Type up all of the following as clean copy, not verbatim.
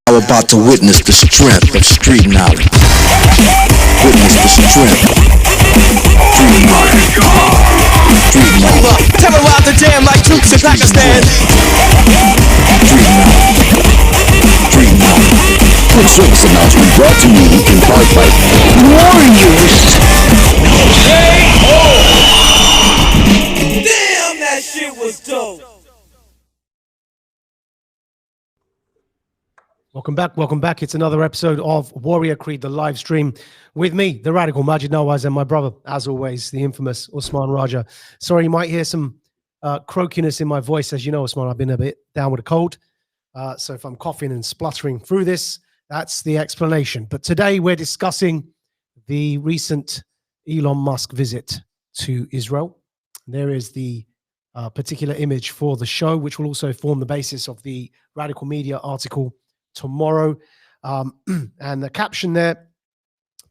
About to witness the strength of street knowledge. Witness the strength. Street knowledge. Street knowledge. Terrorize the jam like troops in Pakistan. Street knowledge. Street knowledge. Quick service announcement brought to you in part by Warriors. Damn, that shit was dope. Welcome back. It's another episode of Warrior Creed, the live stream with me, the radical Maajid Nawaz, and my brother, as always, the infamous Usman Raja. Sorry, you might hear some croakiness in my voice. As you know, Usman, I've been a bit down with a cold. So if I'm coughing and spluttering through this, that's the explanation. But today we're discussing the recent Elon Musk visit to Israel. There is the particular image for the show, which will also form the basis of the Radical Media article tomorrow. And the caption there,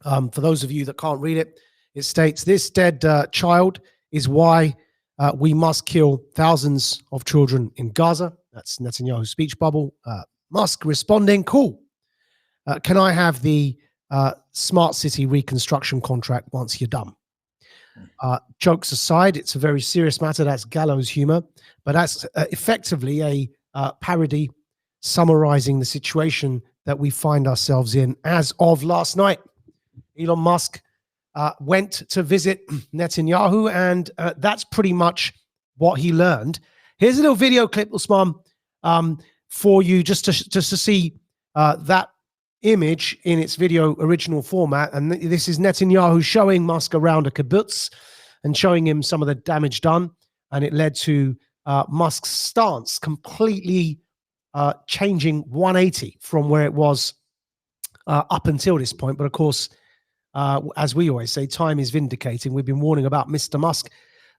for those of you that can't read it, it states, "This dead child is why we must kill thousands of children in Gaza." That's Netanyahu's speech bubble. Musk responding, "Cool. Can I have the smart city reconstruction contract once you're done?" Jokes aside, it's a very serious matter. That's gallows humor, but that's effectively a parody summarizing the situation that we find ourselves in as of last night. Elon Musk went to visit Netanyahu, and that's pretty much what he learned. Here's a little video clip, Usman, for you just to see that image in its video original format. And this is Netanyahu showing Musk around a kibbutz and showing him some of the damage done. And it led to Musk's stance completely changing 180 from where it was up until this point. But of course, as we always say, time is vindicating. We've been warning about Mr. Musk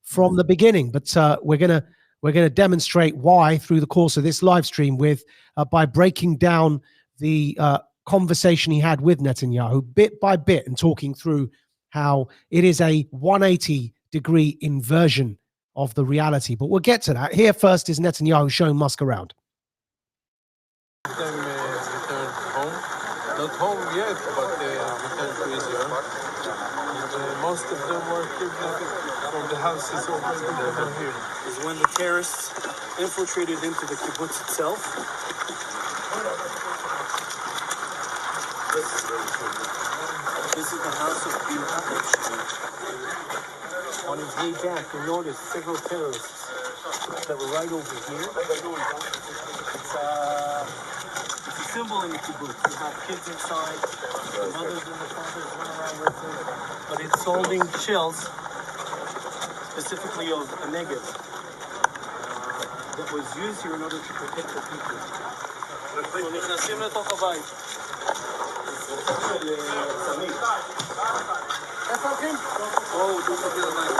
from the beginning, but we're gonna demonstrate why through the course of this live stream with by breaking down the conversation he had with Netanyahu bit by bit and talking through how it is a 180-degree inversion of the reality. But we'll get to that. Here first is Netanyahu showing Musk around. Them return home, not home yet, but return to Israel. And, most of them were kidnapped from the houses over here. Is when the terrorists infiltrated into the kibbutz itself. This is the house of Bill. On his way back, he noticed several terrorists that were right over here. It's a symbol in the kibbutz. You have kids inside, the mothers and the fathers run around with them, but it's holding shells, specifically of a Negev, that was used here in order to protect the people. So נכנסים לתוך הבית. סמים. איפה הולכים? בואו, דו חזיר המים.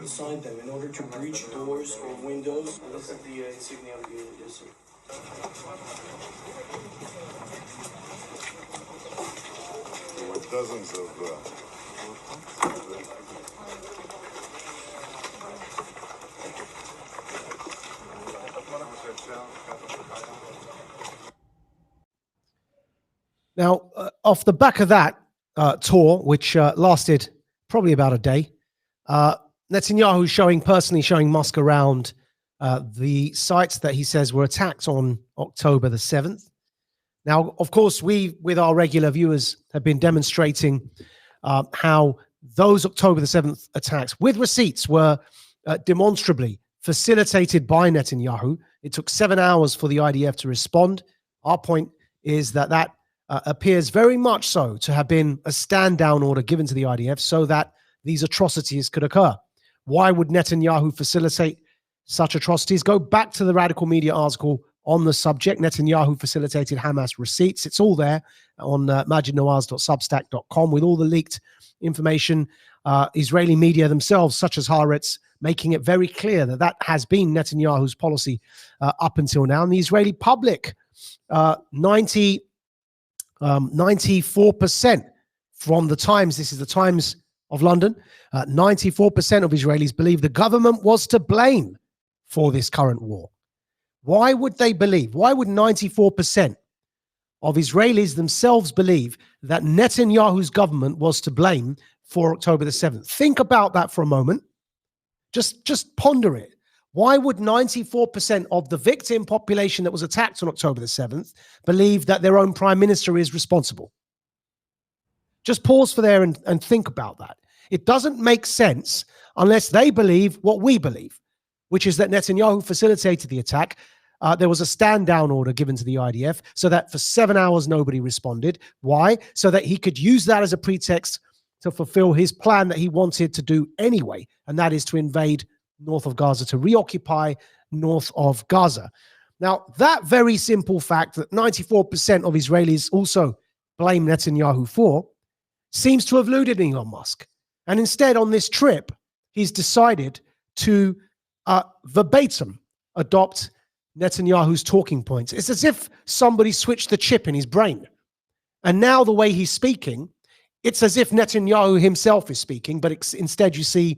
Inside them in order to breach doors or windows. And this is the insignia of the yes, sir. There were dozens of Now, off the back of that tour, which lasted probably about a day, Netanyahu personally showing Musk around the sites that he says were attacked on October the 7th. Now, of course, we, with our regular viewers, have been demonstrating how those October the 7th attacks with receipts were demonstrably facilitated by Netanyahu. It took 7 hours for the IDF to respond. Our point is that appears very much so to have been a stand-down order given to the IDF so that these atrocities could occur. Why would Netanyahu facilitate such atrocities? Go back to the Radical Media article on the subject. Netanyahu facilitated Hamas receipts. It's all there on majidnawaz.substack.com with all the leaked information. Israeli media themselves, such as Haaretz, making it very clear that that has been Netanyahu's policy up until now. And the Israeli public, 94% from the Times, this is the Times of London, 94% of Israelis believe the government was to blame for this current war. Why would they believe? Why would 94% of Israelis themselves believe that Netanyahu's government was to blame for October the 7th? Think about that for a moment. Just ponder it. Why would 94% of the victim population that was attacked on October the 7th believe that their own prime minister is responsible? Just pause for there and think about that. It doesn't make sense unless they believe what we believe, which is that Netanyahu facilitated the attack. There was a stand-down order given to the IDF so that for 7 hours nobody responded. Why? So that he could use that as a pretext to fulfill his plan that he wanted to do anyway, and that is to invade north of Gaza, to reoccupy north of Gaza. Now, that very simple fact that 94% of Israelis also blame Netanyahu for seems to have eluded Elon Musk. And instead, on this trip, he's decided to verbatim adopt Netanyahu's talking points. It's as if somebody switched the chip in his brain. And now the way he's speaking, it's as if Netanyahu himself is speaking, but instead you see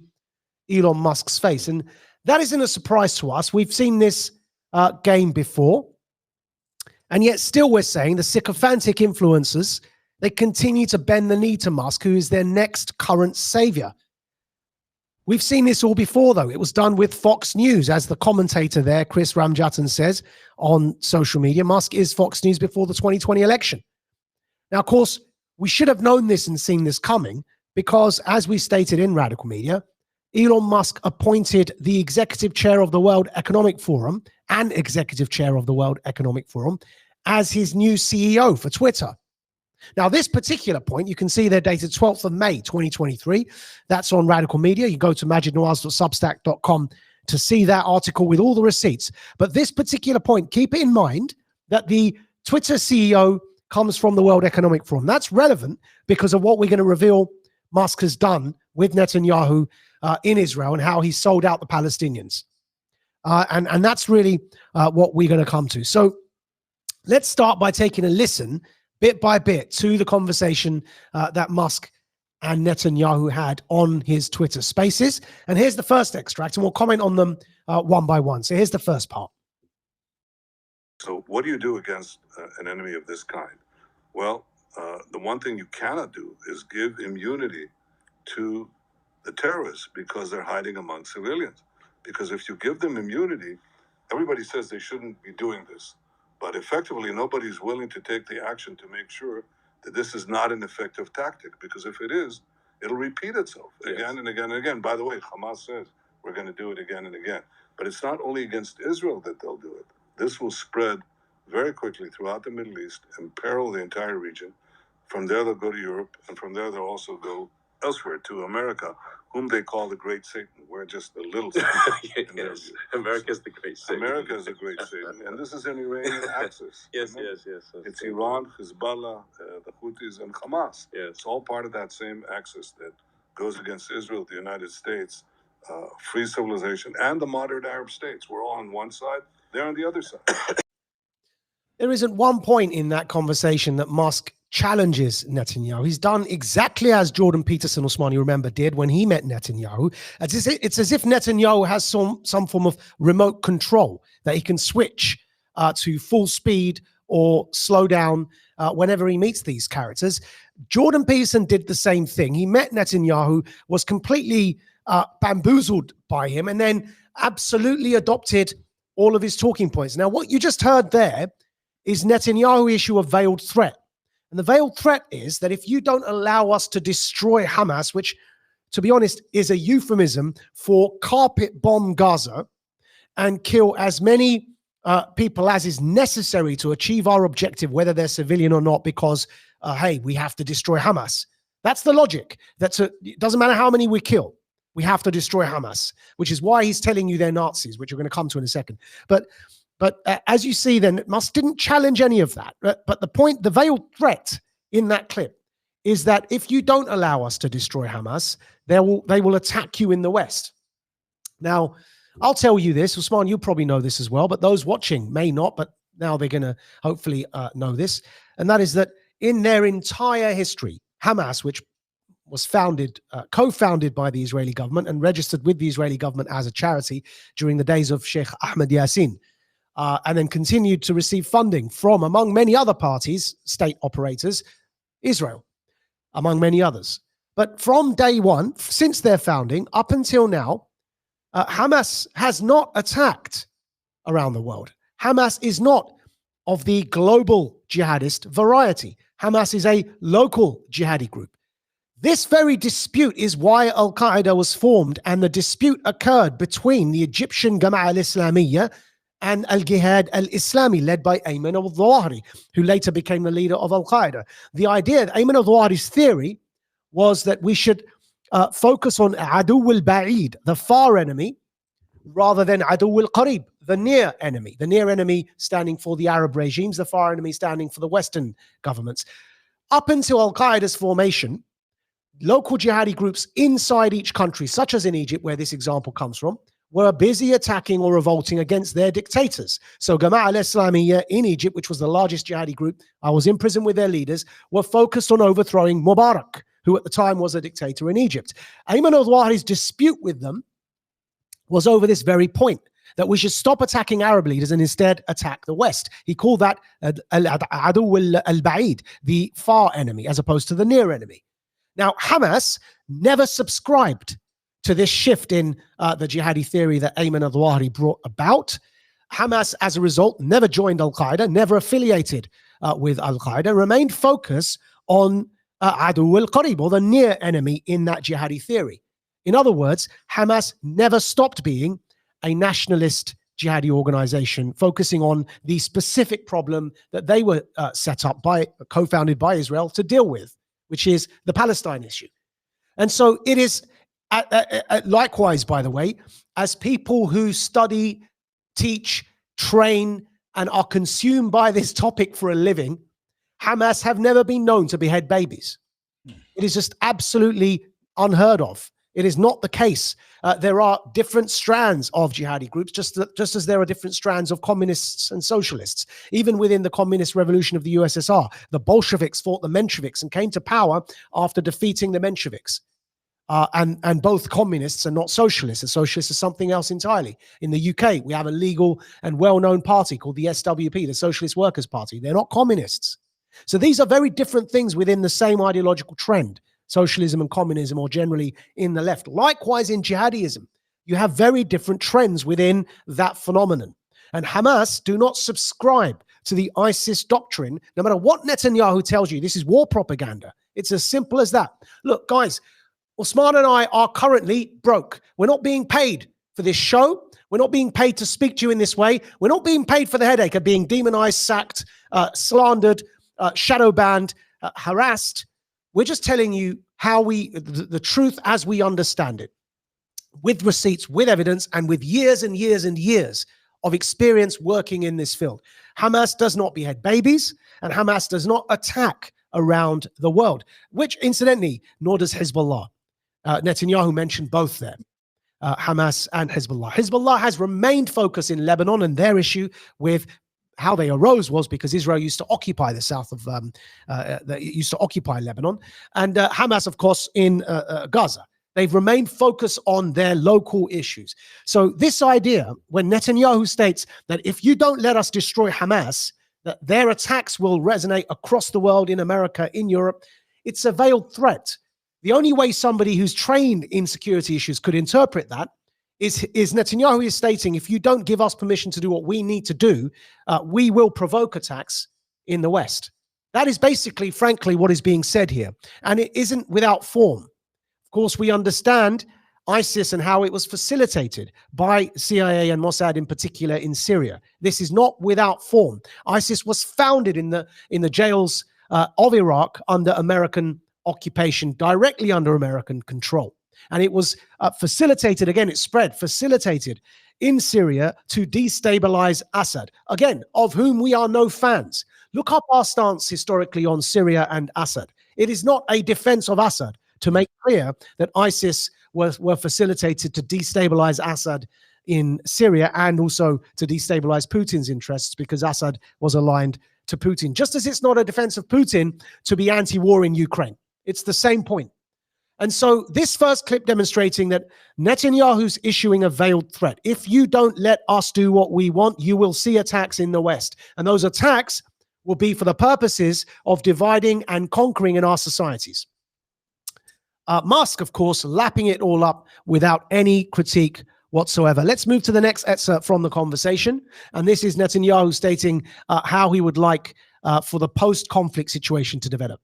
Elon Musk's face. And that isn't a surprise to us. We've seen this game before. And yet still we're saying the sycophantic influencers, they continue to bend the knee to Musk, who is their next current savior. We've seen this all before, though. It was done with Fox News, as the commentator there, Chris Ramjatan, says on social media. Musk is Fox News before the 2020 election. Now, of course, we should have known this and seen this coming because, as we stated in Radical Media, Elon Musk appointed the executive chair of the World Economic Forum and executive chair of the World Economic Forum as his new CEO for Twitter. Now, this particular point, you can see they're dated 12th of May, 2023. That's on Radical Media. You go to majidnawaz.substack.com to see that article with all the receipts. But this particular point, keep it in mind that the Twitter CEO comes from the World Economic Forum. That's relevant because of what we're going to reveal Musk has done with Netanyahu in Israel and how he sold out the Palestinians. And that's really what we're going to come to. So let's start by taking a listen bit by bit to the conversation that Musk and Netanyahu had on his Twitter Spaces. And here's the first extract, and we'll comment on them one by one. So here's the first part. So what do you do against an enemy of this kind? Well, the one thing you cannot do is give immunity to the terrorists because they're hiding among civilians. Because if you give them immunity, everybody says they shouldn't be doing this. But effectively, nobody's willing to take the action to make sure that this is not an effective tactic. Because if it is, it'll repeat itself again and again and again. By the way, Hamas says we're going to do it again and again. But it's not only against Israel that they'll do it. This will spread very quickly throughout the Middle East and peril the entire region. From there, they'll go to Europe. And from there, they'll also go elsewhere to America, whom they call the Great Satan. We're just the little Satan. Yes, America's the Great Satan. America is the Great Satan. And this is an Iranian axis. Yes. It's Iran, Hezbollah, the Houthis, and Hamas. Yes. It's all part of that same axis that goes against Israel, the United States, free civilization, and the moderate Arab states. We're all on one side, they're on the other side. There isn't one point in that conversation that Musk challenges Netanyahu. He's done exactly as Jordan Peterson, Osman, you remember, did when he met Netanyahu. It's as if Netanyahu has some form of remote control that he can switch to full speed or slow down whenever he meets these characters. Jordan Peterson did the same thing. He met Netanyahu, was completely bamboozled by him, and then absolutely adopted all of his talking points. Now, what you just heard there is Netanyahu issue a veiled threat. And the veiled threat is that if you don't allow us to destroy Hamas, which, to be honest, is a euphemism for carpet bomb Gaza and kill as many people as is necessary to achieve our objective, whether they're civilian or not, because, hey, we have to destroy Hamas. That's the logic. It doesn't matter how many we kill. We have to destroy Hamas, which is why he's telling you they're Nazis, which we're going to come to in a second. But as you see, then Musk didn't challenge any of that. But the point, the veiled threat in that clip is that if you don't allow us to destroy Hamas, they will attack you in the West. Now, I'll tell you this, Usman, you probably know this as well, but those watching may not, but now they're going to hopefully know this. And that is that in their entire history, Hamas, which was co-founded by the Israeli government and registered with the Israeli government as a charity during the days of Sheikh Ahmed Yassin, and then continued to receive funding from, among many other parties, state operators, Israel, among many others. But from day one, since their founding up until now, Hamas has not attacked around the world. Hamas is not of the global jihadist variety. Hamas is a local jihadi group. This very dispute is why Al-Qaeda was formed, and the dispute occurred between the Egyptian Jama'ah al-Islamiyya and Al-Jihad al-Islami, led by Ayman al-Zawahiri, who later became the leader of Al-Qaeda. The idea, Ayman al-Zawahiri's theory, was that we should focus on Adu al-Ba'id, the far enemy, rather than Adu al-Qarib, the near enemy. The near enemy standing for the Arab regimes, the far enemy standing for the Western governments. Up until Al-Qaeda's formation, local jihadi groups inside each country, such as in Egypt, where this example comes from, were busy attacking or revolting against their dictators. So Jama'ah al-Islamiyya in Egypt, which was the largest jihadi group, I was in prison with their leaders, were focused on overthrowing Mubarak, who at the time was a dictator in Egypt. Ayman al-Zawahiri's dispute with them was over this very point, that we should stop attacking Arab leaders and instead attack the West. He called that Adu al-Ba'id, the far enemy, as opposed to the near enemy. Now, Hamas never subscribed to this shift in the jihadi theory that Ayman al-Zawahiri brought about. Hamas, as a result, never joined Al-Qaeda, never affiliated with Al-Qaeda, remained focused on Adu al-Qarib, or the near enemy in that jihadi theory. In other words, Hamas never stopped being a nationalist jihadi organization focusing on the specific problem that they were set up by, co-founded by Israel to deal with, which is the Palestine issue. And so it is likewise, by the way, as people who study, teach, train, and are consumed by this topic for a living, Hamas have never been known to behead babies. It is just absolutely unheard of. It is not the case. There are different strands of jihadi groups, just as there are different strands of communists and socialists. Even within the communist revolution of the USSR, the Bolsheviks fought the Mensheviks and came to power after defeating the Mensheviks. And both communists are not socialists. The socialists are something else entirely. In the UK, we have a legal and well-known party called the SWP, the Socialist Workers' Party. They're not communists. So these are very different things within the same ideological trend, socialism and communism, or generally in the left. Likewise, in jihadism, you have very different trends within that phenomenon. And Hamas do not subscribe to the ISIS doctrine, no matter what Netanyahu tells you. This is war propaganda. It's as simple as that. Look, guys, Osman and I are currently broke. We're not being paid for this show. We're not being paid to speak to you in this way. We're not being paid for the headache of being demonized, sacked, slandered, shadow banned, harassed. We're just telling you how the truth as we understand it, with receipts, with evidence, and with years and years and years of experience working in this field. Hamas does not behead babies, and Hamas does not attack around the world, which incidentally, nor does Hezbollah. Netanyahu mentioned both there, Hamas and Hezbollah. Hezbollah has remained focused in Lebanon, and their issue with how they arose was because Israel used to occupy the south of, used to occupy Lebanon, and Hamas, of course, in Gaza. They've remained focused on their local issues. So this idea, when Netanyahu states that if you don't let us destroy Hamas, that their attacks will resonate across the world, in America, in Europe, it's a veiled threat. The only way somebody who's trained in security issues could interpret that is Netanyahu is stating, if you don't give us permission to do what we need to do, we will provoke attacks in the West. That is basically, frankly, what is being said here. And it isn't without form. Of course, we understand ISIS and how it was facilitated by CIA and Mossad in particular in Syria. This is not without form. ISIS was founded in the jails of Iraq under American occupation, directly under American control. And it was facilitated, again, it spread, facilitated in Syria to destabilize Assad, again, of whom we are no fans. Look up our stance historically on Syria and Assad. It is not a defense of Assad to make clear that ISIS were facilitated to destabilize Assad in Syria and also to destabilize Putin's interests because Assad was aligned to Putin. Just as it's not a defense of Putin to be anti-war in Ukraine. It's the same point. And so this first clip demonstrating that Netanyahu's issuing a veiled threat. If you don't let us do what we want, you will see attacks in the West. And those attacks will be for the purposes of dividing and conquering in our societies. Musk, of course, lapping it all up without any critique whatsoever. Let's move to the next excerpt from the conversation. And this is Netanyahu stating how he would like for the post-conflict situation to develop.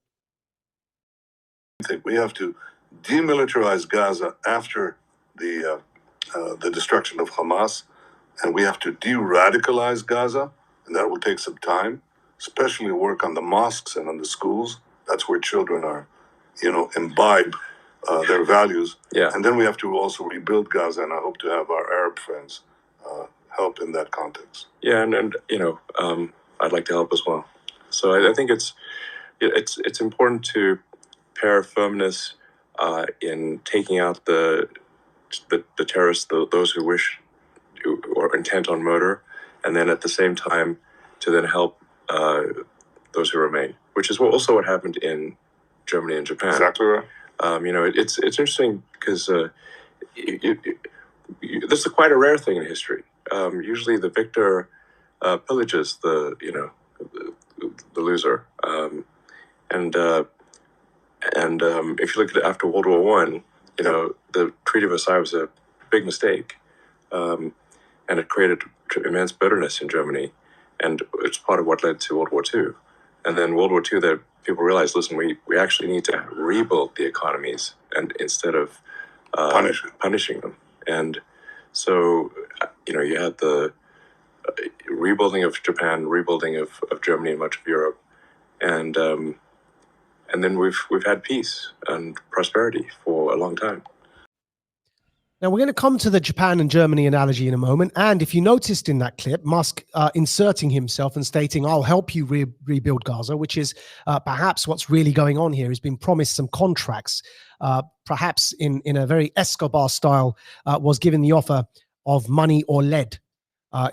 I think we have to demilitarize Gaza after the destruction of Hamas, and we have to de-radicalize Gaza, and that will take some time, especially work on the mosques and on the schools. That's where children are, imbibe their values. Yeah. And then we have to also rebuild Gaza, and I hope to have our Arab friends help in that context. Yeah, and I'd like to help as well. So I think it's important to pair firmness in taking out the terrorists, those who wish or intent on murder, and then at the same time to then help those who remain, which is also what happened in Germany and Japan. Exactly right. It's interesting because this is quite a rare thing in history. Usually, the victor pillages the loser, and if you look at it after World War I, the Treaty of Versailles was a big mistake, and it created immense bitterness in Germany, and it's part of what led to World War II. And then World War II, that people realized, listen, we actually need to rebuild the economies, and instead of punishing them. And so, you had the rebuilding of Japan, rebuilding of Germany and much of Europe, and then we've had peace and prosperity for a long time. Now, we're going to come to the Japan and Germany analogy in a moment. And if you noticed in that clip, Musk inserting himself and stating, I'll help you rebuild Gaza, which is perhaps what's really going on here. He's been promised some contracts, perhaps in a very Escobar style, was given the offer of money or lead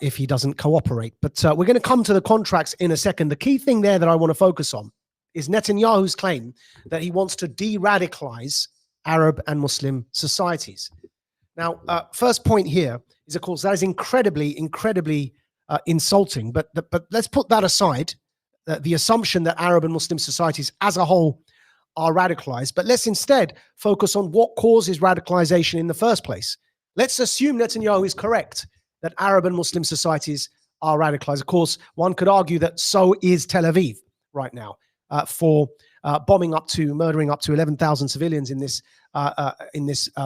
if he doesn't cooperate. But we're going to come to the contracts in a second. The key thing there that I want to focus on is Netanyahu's claim that he wants to de-radicalize Arab and Muslim societies. Now, first point here is, of course, that is incredibly insulting. But let's put that aside, the assumption that Arab and Muslim societies as a whole are radicalized. But let's instead focus on what causes radicalization in the first place. Let's assume Netanyahu is correct that Arab and Muslim societies are radicalized. Of course, one could argue that so is Tel Aviv right now for murdering up to 11,000 civilians in this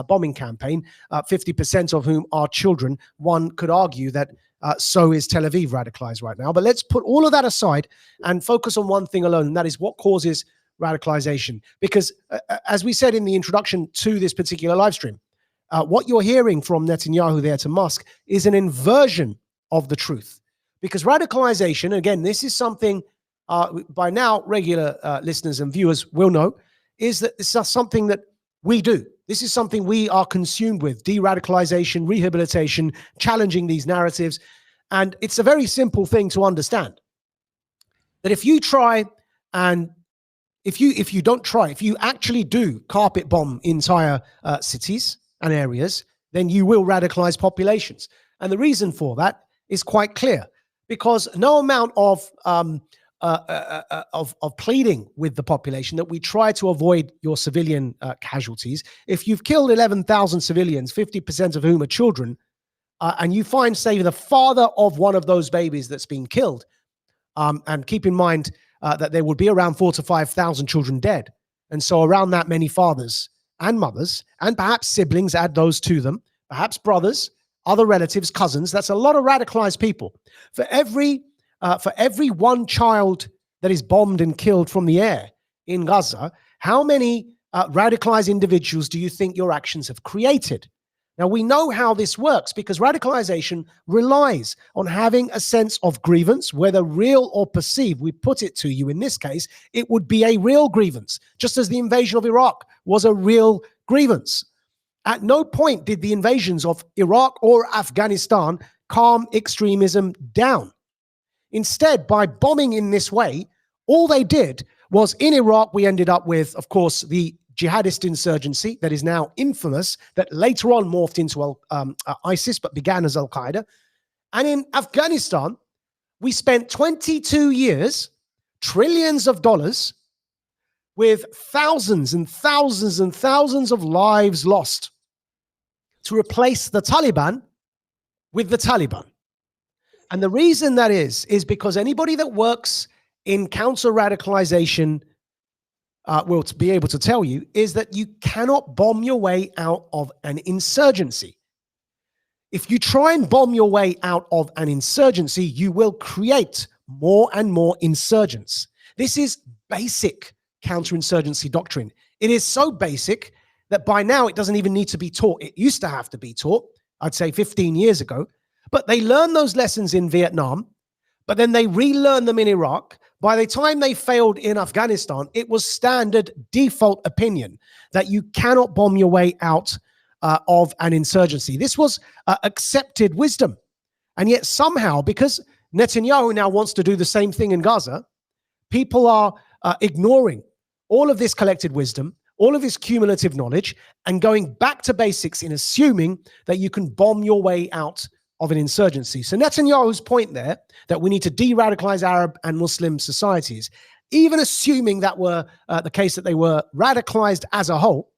bombing campaign, 50% of whom are children. One could argue that so is Tel Aviv radicalized right now. But let's put all of that aside and focus on one thing alone, and that is what causes radicalization. Because as we said in the introduction to this particular live stream, what you're hearing from Netanyahu there to Musk is an inversion of the truth. Because radicalization, again, this is something by now regular listeners and viewers will know, is that this is something that we do. This is something we are consumed with: de-radicalization, rehabilitation, challenging these narratives. And it's a very simple thing to understand that if you try and if you actually do carpet bomb entire cities and areas, then you will radicalize populations. And the reason for that is quite clear, because no amount of of pleading with the population that we try to avoid your civilian casualties. If you've killed 11,000 civilians, 50% of whom are children, and you find, say, the father of one of those babies that's been killed, and keep in mind that there would be around 4,000 to 5,000 children dead. And so around that many fathers and mothers, and perhaps siblings, add those to them, perhaps brothers, other relatives, cousins. That's a lot of radicalized people. For every one child that is bombed and killed from the air in Gaza, how many radicalized individuals do you think your actions have created? Now, we know how this works because radicalization relies on having a sense of grievance, whether real or perceived. We put it to you in this case, it would be a real grievance, just as the invasion of Iraq was a real grievance. At no point did the invasions of Iraq or Afghanistan calm extremism down. Instead, by bombing in this way, all they did was in Iraq, we ended up with, of course, the jihadist insurgency that is now infamous, that later on morphed into ISIS, but began as Al-Qaeda. And in Afghanistan, we spent 22 years, trillions of dollars, with thousands and thousands and thousands of lives lost to replace the Taliban with the Taliban. And the reason that is because anybody that works in counter-radicalization will be able to tell you is that you cannot bomb your way out of an insurgency. If you try and bomb your way out of an insurgency, you will create more and more insurgents. This is basic counterinsurgency doctrine. It is so basic that by now it doesn't even need to be taught. It used to have to be taught, I'd say 15 years ago. But they learned those lessons in Vietnam, but then they relearned them in Iraq. By the time they failed in Afghanistan, it was standard default opinion that you cannot bomb your way out of an insurgency. This was accepted wisdom. And yet somehow, because Netanyahu now wants to do the same thing in Gaza, people are ignoring all of this collected wisdom, all of this cumulative knowledge, and going back to basics in assuming that you can bomb your way out of an insurgency. So Netanyahu's point there, that we need to de-radicalize Arab and Muslim societies, even assuming that were the case that they were radicalized as a whole,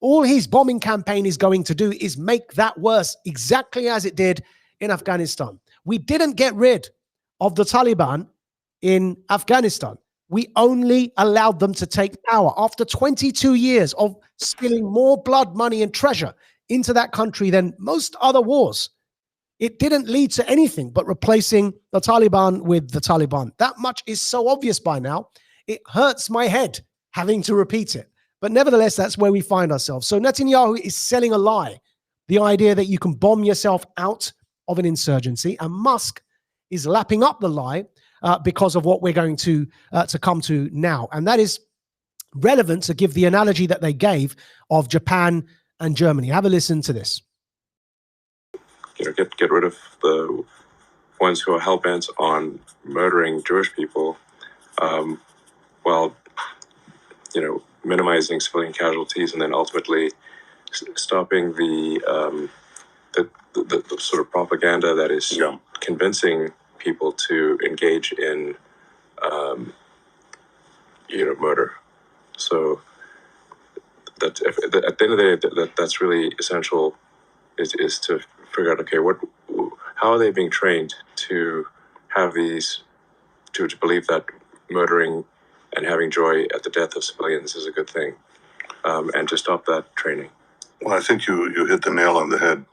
all his bombing campaign is going to do is make that worse, exactly as it did in Afghanistan. We didn't get rid of the Taliban in Afghanistan. We only allowed them to take power after 22 years of spilling more blood, money, and treasure into that country than most other wars. It didn't lead to anything but replacing the Taliban with the Taliban. That much is so obvious by now, it hurts my head having to repeat it. But nevertheless, that's where we find ourselves. So Netanyahu is selling a lie, the idea that you can bomb yourself out of an insurgency, and Musk is lapping up the lie because of what we're going to come to now. And that is relevant to give the analogy that they gave of Japan and Germany. Have a listen to this. Get rid of the ones who are hell-bent on murdering Jewish people, while minimizing civilian casualties, and then ultimately stopping the sort of propaganda that is convincing people to engage in murder. So that at the end of the day, that's really essential. Is to figure out, okay, how are they being trained to have these, to believe that murdering and having joy at the death of civilians is a good thing, and to stop that training. Well, I think you hit the nail on the head,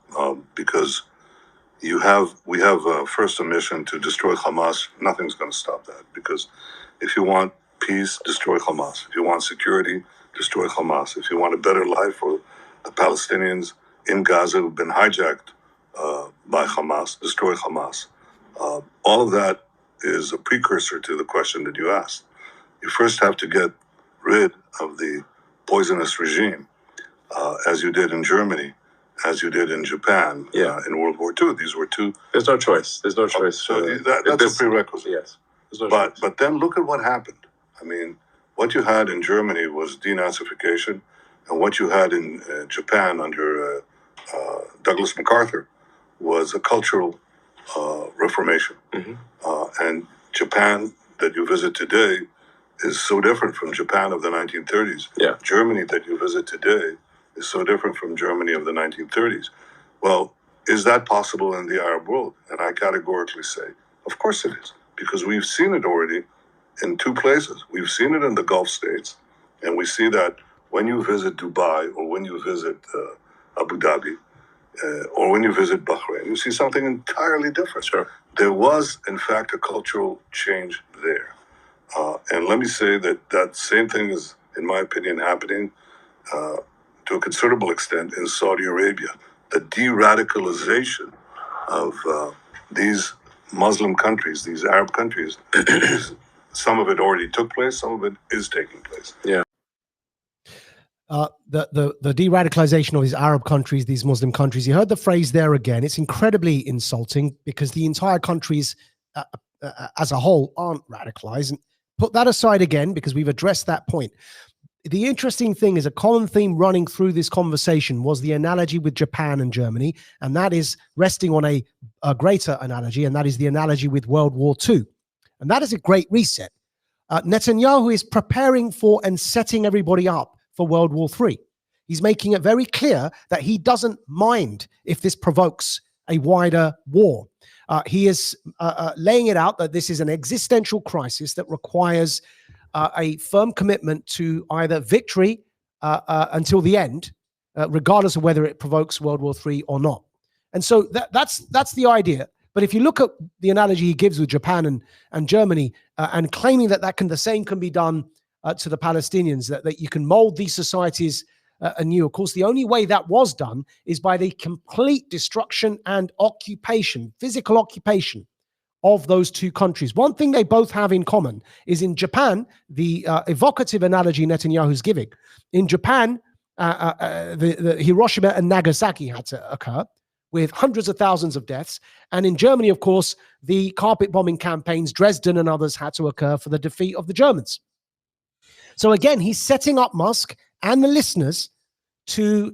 because we have first a mission to destroy Hamas. Nothing's going to stop that, because if you want peace, destroy Hamas. If you want security, destroy Hamas. If you want a better life for the Palestinians in Gaza who've been hijacked by Hamas, destroy Hamas. All of that is a precursor to the question that you asked. You first have to get rid of the poisonous regime, as you did in Germany, as you did in Japan, in World War II. These were two. There's no choice. There's no choice. So that's a prerequisite. Yes. But then look at what happened. I mean, what you had in Germany was denazification, and what you had in Japan under Douglas MacArthur was a cultural reformation. And Japan that you visit today is so different from Japan of the 1930s. Yeah. Germany that you visit today is so different from Germany of the 1930s. Well, is that possible in the Arab world? And I categorically say, of course it is, because we've seen it already in two places. We've seen it in the Gulf states, and we see that when you visit Dubai or when you visit Abu Dhabi or when you visit Bahrain, you see something entirely different. Sure. There was, in fact, a cultural change there. And let me say that that same thing is, in my opinion, happening to a considerable extent in Saudi Arabia. The de-radicalization of these Muslim countries, these Arab countries, some of it already took place, some of it is taking place. Yeah. The de-radicalization of these Arab countries, these Muslim countries, you heard the phrase there again. It's incredibly insulting because the entire countries as a whole aren't radicalized. And put that aside again, because we've addressed that point. The interesting thing is a common theme running through this conversation was the analogy with Japan and Germany, and that is resting on a greater analogy, and that is the analogy with World War II. And that is a great reset. Netanyahu is preparing for and setting everybody up for World War III. He's making it very clear that he doesn't mind if this provokes a wider war. He is laying it out that this is an existential crisis that requires a firm commitment to either victory until the end, regardless of whether it provokes World War III or not. And so that's the idea. But if you look at the analogy he gives with Japan and Germany, and claiming that the same can be done to the Palestinians, that you can mold these societies anew. Of course, the only way that was done is by the complete destruction and occupation, physical occupation of those two countries. One thing they both have in common is in Japan, the evocative analogy Netanyahu's giving. In Japan, the Hiroshima and Nagasaki had to occur with hundreds of thousands of deaths. And in Germany, of course, the carpet bombing campaigns, Dresden and others, had to occur for the defeat of the Germans. So again, he's setting up Musk and the listeners to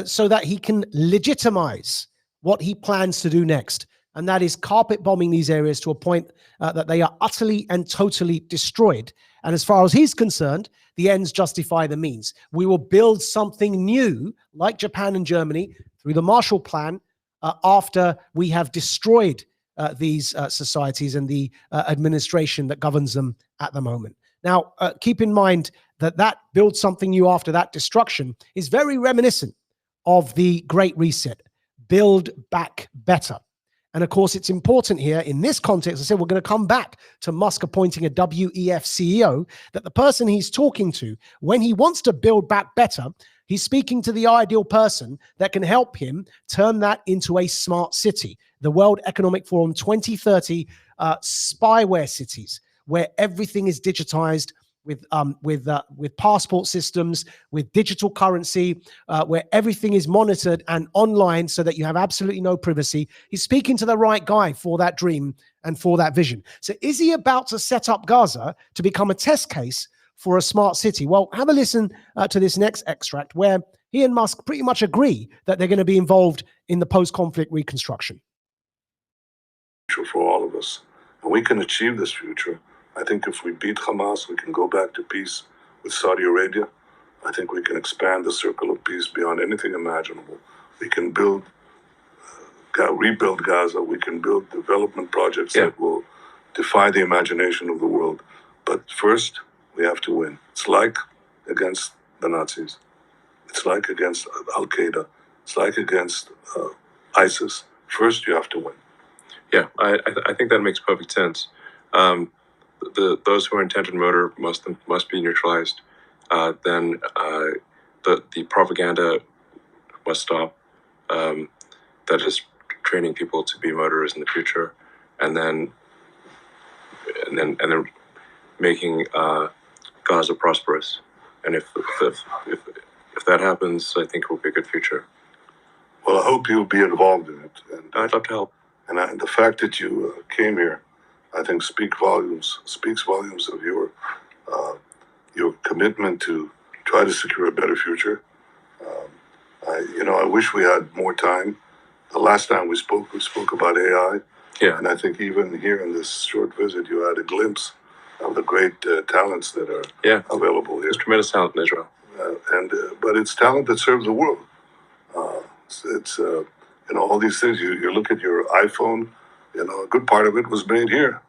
so that he can legitimize what he plans to do next. And that is carpet bombing these areas to a point that they are utterly and totally destroyed. And as far as he's concerned, the ends justify the means. We will build something new, like Japan and Germany, through the Marshall Plan, after we have destroyed these societies and the administration that governs them at the moment. Now, keep in mind that build something new after that destruction is very reminiscent of the Great Reset. Build back better. And of course, it's important here in this context, I said, we're going to come back to Musk appointing a WEF CEO, that the person he's talking to, when he wants to build back better, he's speaking to the ideal person that can help him turn that into a smart city. The World Economic Forum 2030 spyware cities, where everything is digitized with passport systems, with digital currency, where everything is monitored and online so that you have absolutely no privacy. He's speaking to the right guy for that dream and for that vision. So is he about to set up Gaza to become a test case for a smart city? Well, have a listen to this next extract where he and Musk pretty much agree that they're going to be involved in the post-conflict reconstruction. For all of us. And we can achieve this future. I think if we beat Hamas, we can go back to peace with Saudi Arabia. I think we can expand the circle of peace beyond anything imaginable. We can rebuild Gaza. We can build development projects that will defy the imagination of the world. But first, we have to win. It's like against the Nazis. It's like against Al-Qaeda. It's like against ISIS. First, you have to win. Yeah, I think that makes perfect sense. Those who are intent on murder must be neutralized. Then the propaganda must stop. That is training people to be murderers in the future, and then making Gaza prosperous. And if that happens, I think it will be a good future. Well, I hope you'll be involved in it. And I'd love to help. And the fact that you came here, I think, speaks volumes of your commitment to try to secure a better future. I wish we had more time. The last time we spoke about AI. Yeah. And I think even here in this short visit, you had a glimpse of the great talents that are available here. There's tremendous talent in Israel. But it's talent that serves the world. It's all these things. You look at your iPhone, a good part of it was made here.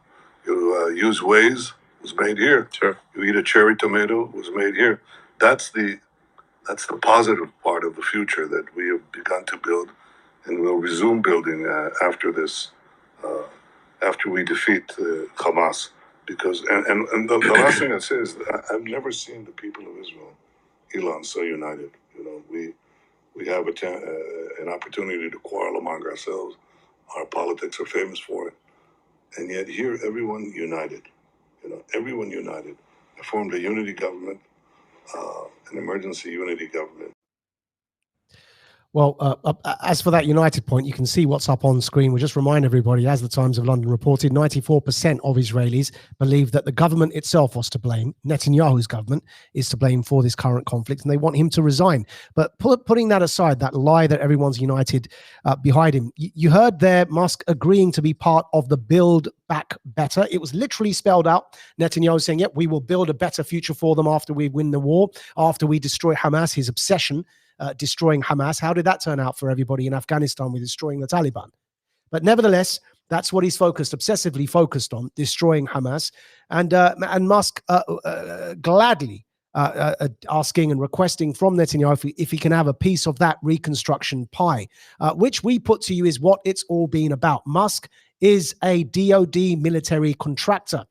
You use Waze, was made here. Sure. You eat a cherry tomato, was made here. That's the positive part of the future that we have begun to build, and we'll resume building after this, after we defeat Hamas. Because and the last thing I say is I've never seen the people of Israel, Elon, so united. We have an opportunity to quarrel among ourselves. Our politics are famous for it, and yet here everyone united. Everyone united. I formed a unity government, an emergency unity government. Well, as for that United point, you can see what's up on screen. We'll just remind everybody, as the Times of London reported, 94% of Israelis believe that the government itself was to blame. Netanyahu's government is to blame for this current conflict, and they want him to resign. But putting that aside, that lie that everyone's united behind him, you heard there Musk agreeing to be part of the Build Back Better. It was literally spelled out. Netanyahu saying, yep, we will build a better future for them after we win the war, after we destroy Hamas, his obsession. Destroying Hamas. How did that turn out for everybody in Afghanistan with destroying the Taliban? But nevertheless, that's what he's obsessively focused on, destroying Hamas. And Musk gladly asking and requesting from Netanyahu if he can have a piece of that reconstruction pie, which we put to you is what it's all been about. Musk is a DOD military contractor.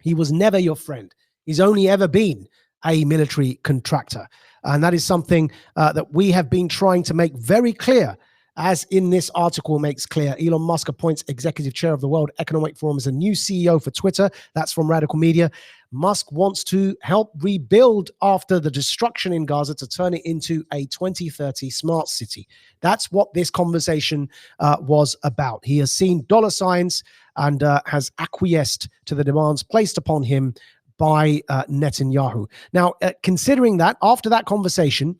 He was never your friend. He's only ever been a military contractor. And that is something that we have been trying to make very clear, as in this article makes clear. Elon Musk appoints executive chair of the World Economic Forum as a new CEO for Twitter. That's from Radical Media. Musk wants to help rebuild after the destruction in Gaza to turn it into a 2030 smart city. That's what this conversation was about. He has seen dollar signs and has acquiesced to the demands placed upon him by Netanyahu. Now, considering that, after that conversation,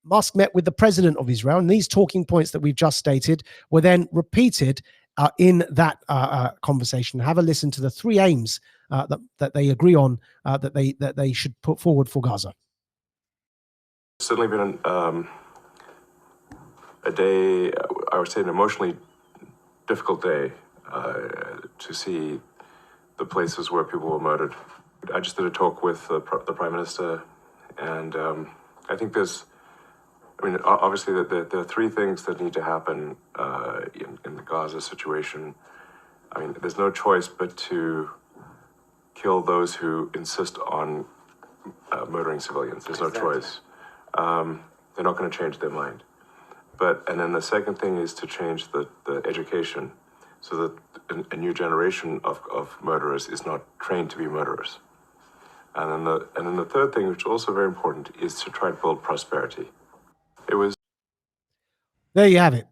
Musk met with the president of Israel, and these talking points that we've just stated were then repeated in that conversation. Have a listen to the three aims that they agree on that they should put forward for Gaza. It's certainly been a day, I would say an emotionally difficult day to see the places where people were murdered. I just did a talk with the Prime Minister, and I think obviously there are three things that need to happen in the Gaza situation. There's no choice but to kill those who insist on murdering civilians. There's no choice. They're not going to change their mind. And then the second thing is to change the education, so that a new generation of murderers is not trained to be murderers. And then the third thing, which is also very important, is to try to build prosperity. There you have it.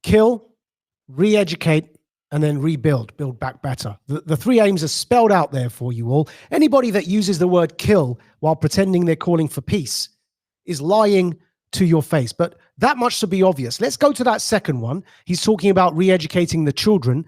Kill, re-educate, and then rebuild, build back better. The three aims are spelled out there for you all. Anybody that uses the word kill while pretending they're calling for peace is lying to your face. But that much should be obvious. Let's go to that second one. He's talking about re-educating the children,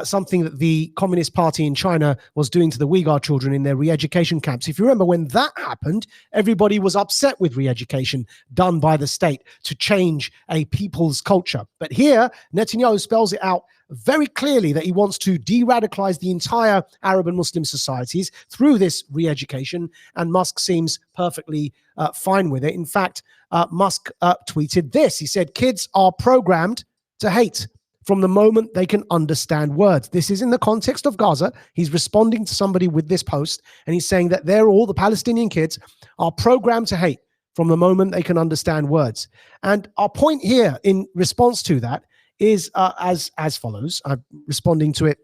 something that the Communist Party in China was doing to the Uyghur children in their re-education camps. If you remember, when that happened, everybody was upset with re-education done by the state to change a people's culture. But here, Netanyahu spells it out very clearly that he wants to de-radicalize the entire Arab and Muslim societies through this re-education, and Musk seems perfectly fine with it. In fact, Musk tweeted this. He said, kids are programmed to hate from the moment they can understand words. This is in the context of Gaza. He's responding to somebody with this post, and he's saying that all the Palestinian kids are programmed to hate from the moment they can understand words. And our point here in response to that is as follows. I'm responding to it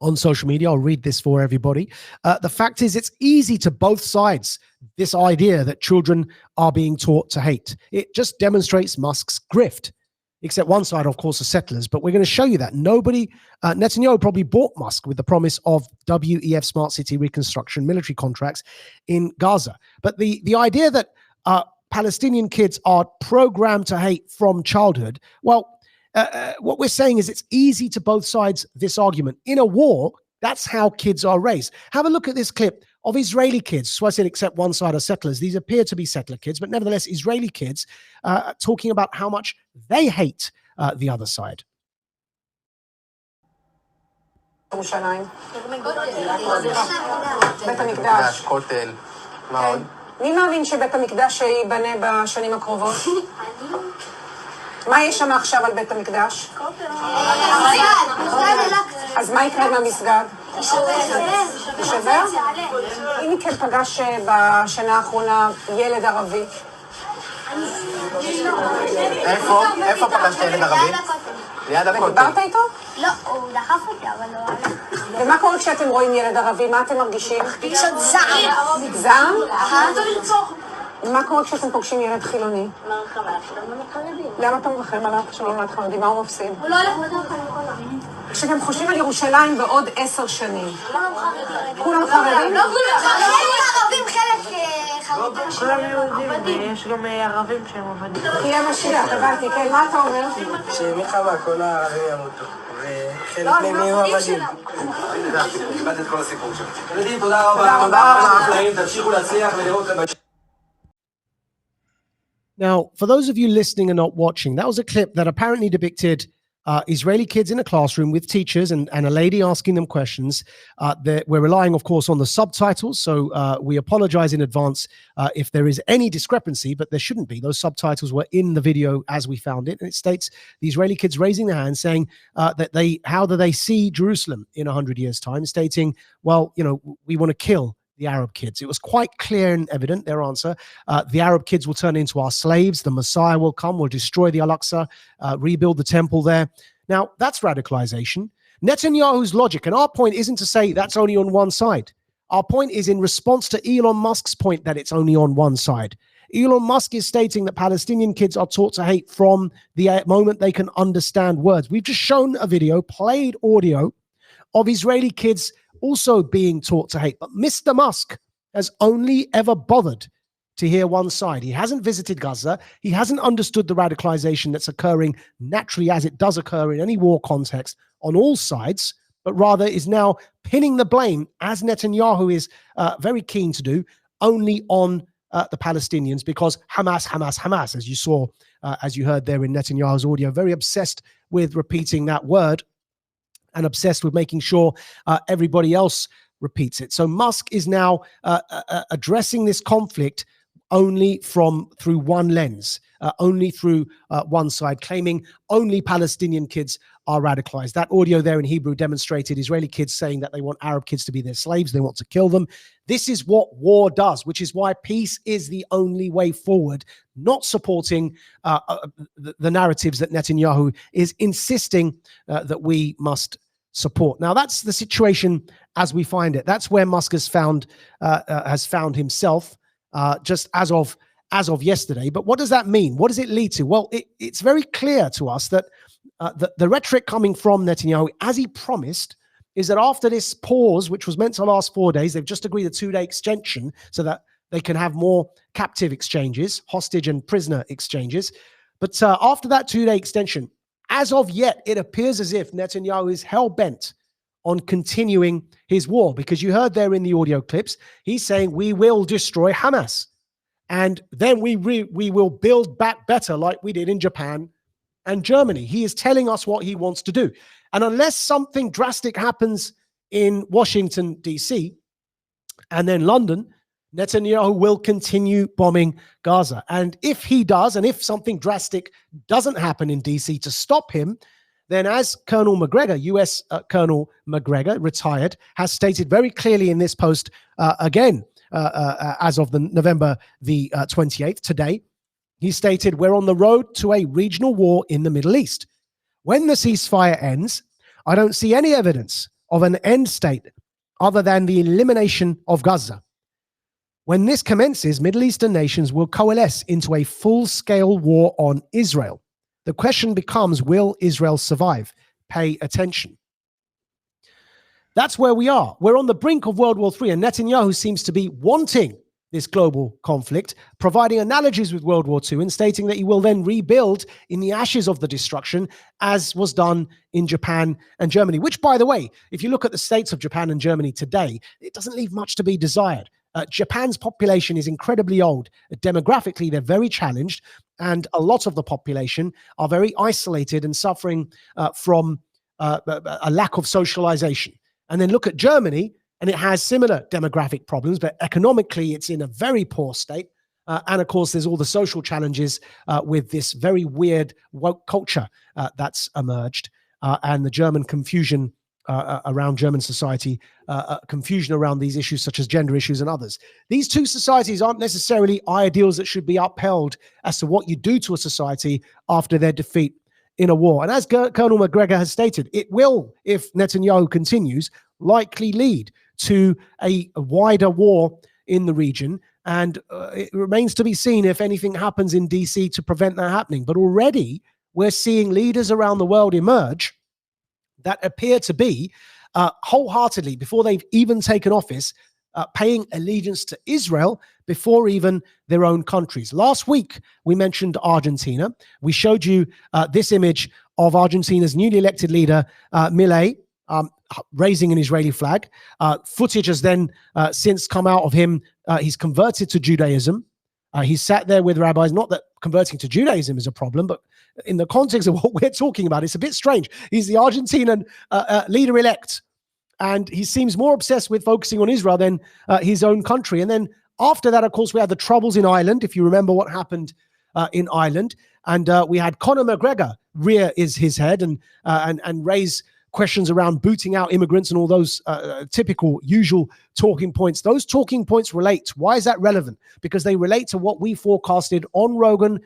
on social media. I'll read this for everybody. The fact is, it's easy to both sides, this idea that children are being taught to hate. It just demonstrates Musk's grift, except one side, of course, are settlers. But we're going to show you that Netanyahu probably bought Musk with the promise of WEF Smart City Reconstruction military contracts in Gaza. But the idea that Palestinian kids are programmed to hate from childhood, well, what we're saying is it's easy to both sides this argument. In a war, that's how kids are raised. Have a look at this clip of Israeli kids. So I said, except one side are settlers. These appear to be settler kids, but nevertheless, Israeli kids talking about how much they hate the other side. ירושלים. בית המקדש. כותל. מה עוד? מי מאמין שבית המקדש ייבנה בשנים הקרובות? מה יש שם עכשיו על בית המקדש? אז מה יקרה עם המסגד? יישבר? אם מכם פגש בשנה האחרונה ילד ערבי? איפה פגשת ילד ערבי? ליד הכותל. דיברת איתו? לא, הוא דחף אותי, אבל לא הלך. ומה קורה כשאתם רואים ילד ערבי? מה אתם מרגישים? פשוט זעם. זעם? מה קורה כשאתם פוגשים ילד חילוני? מרחם עליו, כולם חרדים. למה אתה מרחם עליו כשאתם ילד חרדי? מה הוא מפסיד? הוא לא הולך בדרך כלל. כשאתם חושבים על ירושלים בעוד 10 שנים. כולם חרדים. כולם חרדים? לא כולם חרדים. ערבים חלק חרדים. כולם יהודים, ויש גם ערבים שהם עובדים. יהיה משיח, הבנתי, כן, מה אתה אומר? שמלחמה כל הערבים ימותו, וחלק מהם יהיו עבדים. קיבלת את כל הסיפור שלך. ילדים, תודה רבה. תודה רבה. תמשיכו להצליח ולראות את הבית. Now, for those of you listening and not watching, that was a clip that apparently depicted Israeli kids in a classroom with teachers and a lady asking them questions. We're relying, of course, on the subtitles, so we apologize in advance if there is any discrepancy, but there shouldn't be. Those subtitles were in the video as we found it, and it states the Israeli kids raising their hands saying how do they see Jerusalem in 100 years' time, stating, well, we want to kill the Arab kids. It was quite clear and evident, their answer. The Arab kids will turn into our slaves. The Messiah will come, will destroy the Al-Aqsa, rebuild the temple there. Now, that's radicalization. Netanyahu's logic, and our point isn't to say that's only on one side. Our point is in response to Elon Musk's point that it's only on one side. Elon Musk is stating that Palestinian kids are taught to hate from the moment they can understand words. We've just shown a video, played audio of Israeli kids also being taught to hate. But Mr. Musk has only ever bothered to hear one side. He hasn't visited Gaza. He hasn't understood the radicalization that's occurring naturally as it does occur in any war context on all sides, but rather is now pinning the blame, as Netanyahu is very keen to do, only on the Palestinians, because Hamas, as you saw, as you heard there in Netanyahu's audio, very obsessed with repeating that word and obsessed with making sure everybody else repeats it. So Musk is now addressing this conflict only through one lens, only through one side, claiming only Palestinian kids are radicalized. That audio there in Hebrew demonstrated Israeli kids saying that they want Arab kids to be their slaves, they want to kill them. This is what war does, which is why peace is the only way forward, not supporting the narratives that Netanyahu is insisting that we must support. Now, that's the situation as we find it. That's where Musk has found himself just as of yesterday. But what does that mean? What does it lead to? Well, it's very clear to us that the rhetoric coming from Netanyahu, as he promised, is that after this pause, which was meant to last 4 days, they've just agreed a 2-day extension so that they can have more captive exchanges, hostage and prisoner exchanges. But after that 2-day extension, as of yet, it appears as if Netanyahu is hell-bent on continuing his war, because you heard there in the audio clips, he's saying we will destroy Hamas, and then we will build back better like we did in Japan and Germany. He is telling us what he wants to do. And unless something drastic happens in Washington, D.C., and then London, Netanyahu will continue bombing Gaza. And if he does, and if something drastic doesn't happen in DC to stop him, then as Colonel McGregor, US Colonel McGregor, retired, has stated very clearly in this post, again, as of the November the 28th, today, he stated, we're on the road to a regional war in the Middle East. When the ceasefire ends, I don't see any evidence of an end state other than the elimination of Gaza. When this commences, Middle Eastern nations will coalesce into a full-scale war on Israel. The question becomes, will Israel survive? Pay attention. That's where we are. We're on the brink of World War III, and Netanyahu seems to be wanting this global conflict, providing analogies with World War II and stating that he will then rebuild in the ashes of the destruction, as was done in Japan and Germany, which, by the way, if you look at the states of Japan and Germany today, it doesn't leave much to be desired. Japan's population is incredibly old. Demographically, they're very challenged, and a lot of the population are very isolated and suffering from a lack of socialization. And then look at Germany, and it has similar demographic problems, but economically, it's in a very poor state. And of course, there's all the social challenges with this very weird woke culture that's emerged, and the German confusion around German society, confusion around these issues such as gender issues and others. These two societies aren't necessarily ideals that should be upheld as to what you do to a society after their defeat in a war. And as Colonel McGregor has stated, it will, if Netanyahu continues, likely lead to a wider war in the region. And it remains to be seen if anything happens in DC to prevent that happening. But already we're seeing leaders around the world emerge that appear to be wholeheartedly, before they've even taken office, paying allegiance to Israel before even their own countries. Last week, we mentioned Argentina. We showed you this image of Argentina's newly elected leader, Milei, raising an Israeli flag. Footage has then since come out of him. He's converted to Judaism. He's sat there with rabbis. Not that converting to Judaism is a problem, but in the context of what we're talking about, it's a bit strange. He's the Argentinian leader-elect, and he seems more obsessed with focusing on Israel than his own country. And then after that, of course, we had the troubles in Ireland, if you remember what happened in Ireland. And we had Conor McGregor rear his head and raise questions around booting out immigrants and all those typical, usual talking points. Those talking points relate. Why is that relevant? Because they relate to what we forecasted on Rogan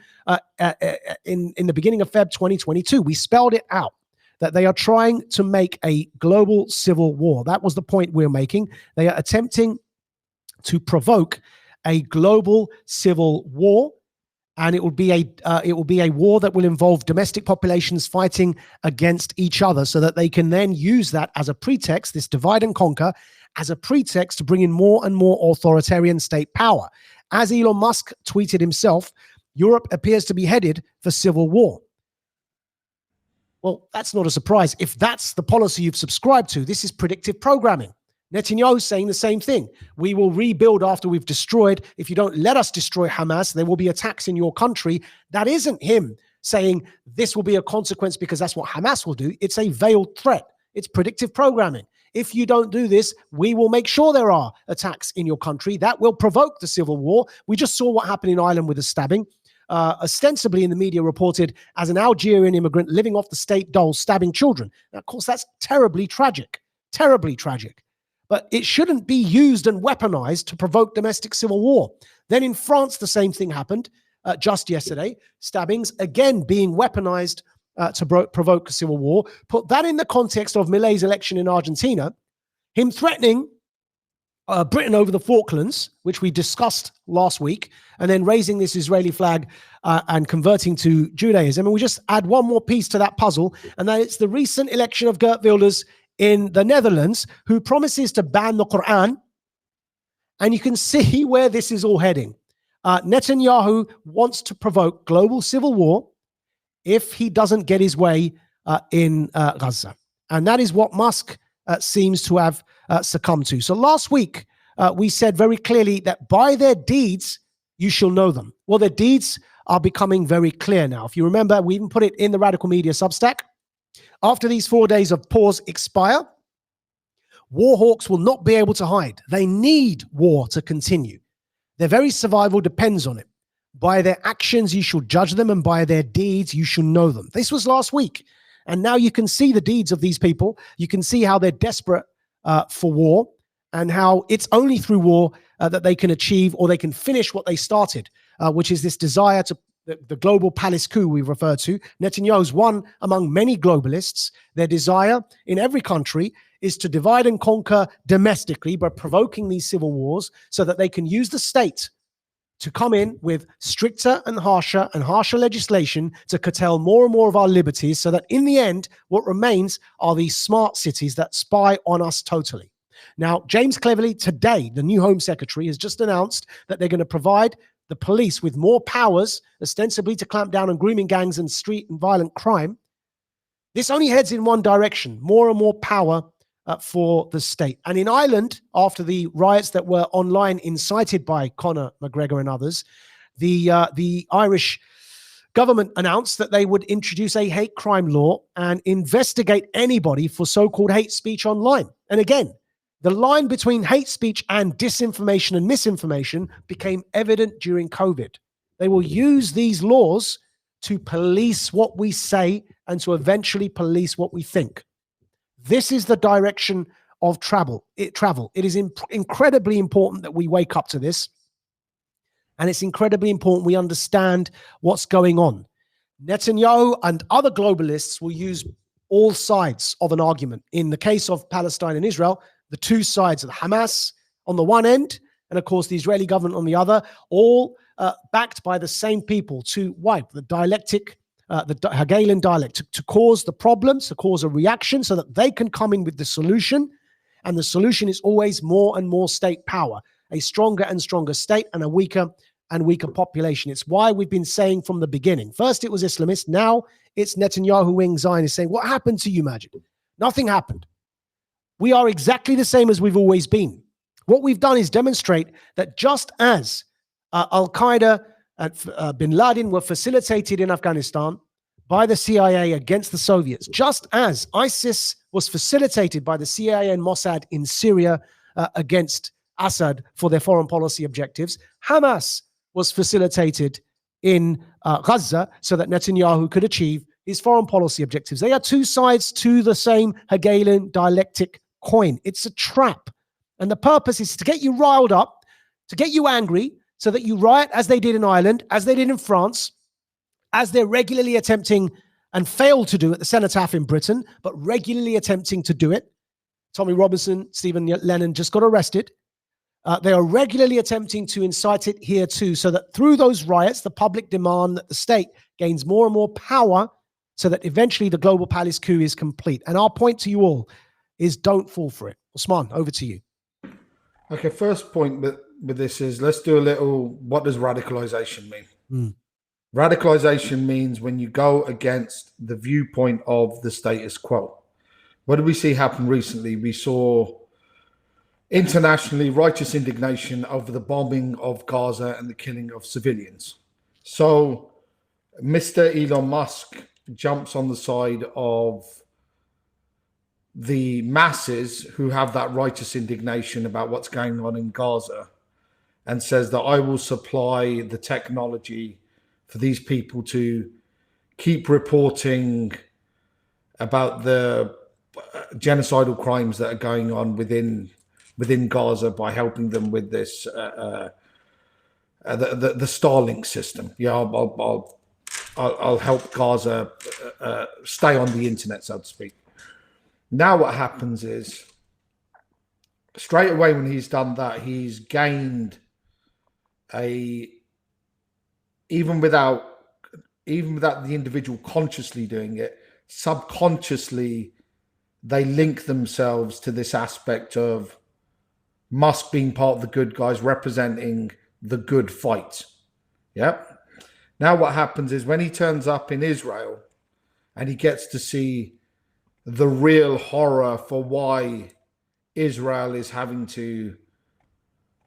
in the beginning of Feb 2022. We spelled it out, that they are trying to make a global civil war. That was the point we're making. They are attempting to provoke a global civil war. And it will be a war that will involve domestic populations fighting against each other, so that they can then use that as a pretext, this divide and conquer, as a pretext to bring in more and more authoritarian state power. As Elon Musk tweeted himself, Europe appears to be headed for civil war. Well, that's not a surprise. If that's the policy you've subscribed to, this is predictive programming. Netanyahu saying the same thing. We will rebuild after we've destroyed. If you don't let us destroy Hamas, there will be attacks in your country. That isn't him saying this will be a consequence because that's what Hamas will do. It's a veiled threat. It's predictive programming. If you don't do this, we will make sure there are attacks in your country. That will provoke the civil war. We just saw what happened in Ireland with the stabbing. Ostensibly in the media reported as an Algerian immigrant living off the state dole stabbing children. Now, of course, that's terribly tragic. Terribly tragic. But it shouldn't be used and weaponized to provoke domestic civil war. Then in France, the same thing happened just yesterday. Stabbings, again, being weaponized to provoke a civil war. Put that in the context of Milei's election in Argentina, him threatening Britain over the Falklands, which we discussed last week, and then raising this Israeli flag and converting to Judaism. And we just add one more piece to that puzzle, and that it's the recent election of Geert Wilders in the Netherlands, who promises to ban the Quran. And you can see where this is all heading. Netanyahu wants to provoke global civil war if he doesn't get his way in Gaza. And that is what Musk seems to have succumbed to. So last week, we said very clearly that by their deeds, you shall know them. Well, their deeds are becoming very clear now. If you remember, we even put it in the Radical Media Substack. After these 4 days of pause expire, war hawks will not be able to hide. They need war to continue. Their very survival depends on it. By their actions, you shall judge them, and by their deeds, you shall know them. This was last week. And now you can see the deeds of these people. You can see how they're desperate for war, and how it's only through war that they can achieve, or they can finish what they started, which is this desire to the global palace coup we refer to. Netanyahu's one among many globalists. Their desire in every country is to divide and conquer domestically by provoking these civil wars, so that they can use the state to come in with stricter and harsher legislation to curtail more and more of our liberties, so that in the end, what remains are these smart cities that spy on us totally. Now, James Cleverly today, the new Home Secretary, has just announced that they're going to provide the police with more powers, ostensibly to clamp down on grooming gangs and street and violent crime. This only heads in one direction, more and more power for the state. And in Ireland, after the riots that were online incited by Conor McGregor and others, the Irish government announced that they would introduce a hate crime law and investigate anybody for so-called hate speech online. And again, the line between hate speech and disinformation and misinformation became evident during COVID. They will use these laws to police what we say and to eventually police what we think. This is the direction of travel. It is incredibly important that we wake up to this. And it's incredibly important we understand what's going on. Netanyahu and other globalists will use all sides of an argument. In the case of Palestine and Israel, the two sides of Hamas on the one end, and of course the Israeli government on the other, all backed by the same people to wipe the dialectic, the Hegelian dialect, to cause the problems, to cause a reaction so that they can come in with the solution. And the solution is always more and more state power, a stronger and stronger state and a weaker and weaker population. It's why we've been saying from the beginning. First it was Islamists, now it's Netanyahu wing Zionists saying, what happened to you, Maajid? Nothing happened. We are exactly the same as we've always been. What we've done is demonstrate that just as Al-Qaeda and bin Laden were facilitated in Afghanistan by the CIA against the Soviets, just as ISIS was facilitated by the CIA and Mossad in Syria against Assad for their foreign policy objectives, Hamas was facilitated in Gaza so that Netanyahu could achieve his foreign policy objectives. They are two sides to the same Hegelian dialectic coin. It's a trap. And the purpose is to get you riled up, to get you angry, so that you riot as they did in Ireland, as they did in France, as they're regularly attempting and failed to do at the cenotaph in Britain, but regularly attempting to do it. Tommy Robinson, Stephen Lennon just got arrested. They are regularly attempting to incite it here too, so that through those riots, the public demand that the state gains more and more power so that eventually the global palace coup is complete. And our point to you all is don't fall for it. Osman, over to you. Okay, first point with this is let's do a little, what does radicalization mean? Radicalization means when you go against the viewpoint of the status quo. What did we see happen recently? We saw internationally righteous indignation over the bombing of Gaza and the killing of civilians. So Mr. Elon Musk jumps on the side of the masses who have that righteous indignation about what's going on in Gaza and says that I will supply the technology for these people to keep reporting about the genocidal crimes that are going on within Gaza by helping them with this the Starlink system. Yeah, I'll help Gaza stay on the internet, so to speak. Now what happens is straight away when he's done that, he's gained even without the individual consciously doing it, subconsciously they link themselves to this aspect of Musk being part of the good guys, representing the good fight. Yep. Now what happens is when he turns up in Israel and he gets to see the real horror for why Israel is having to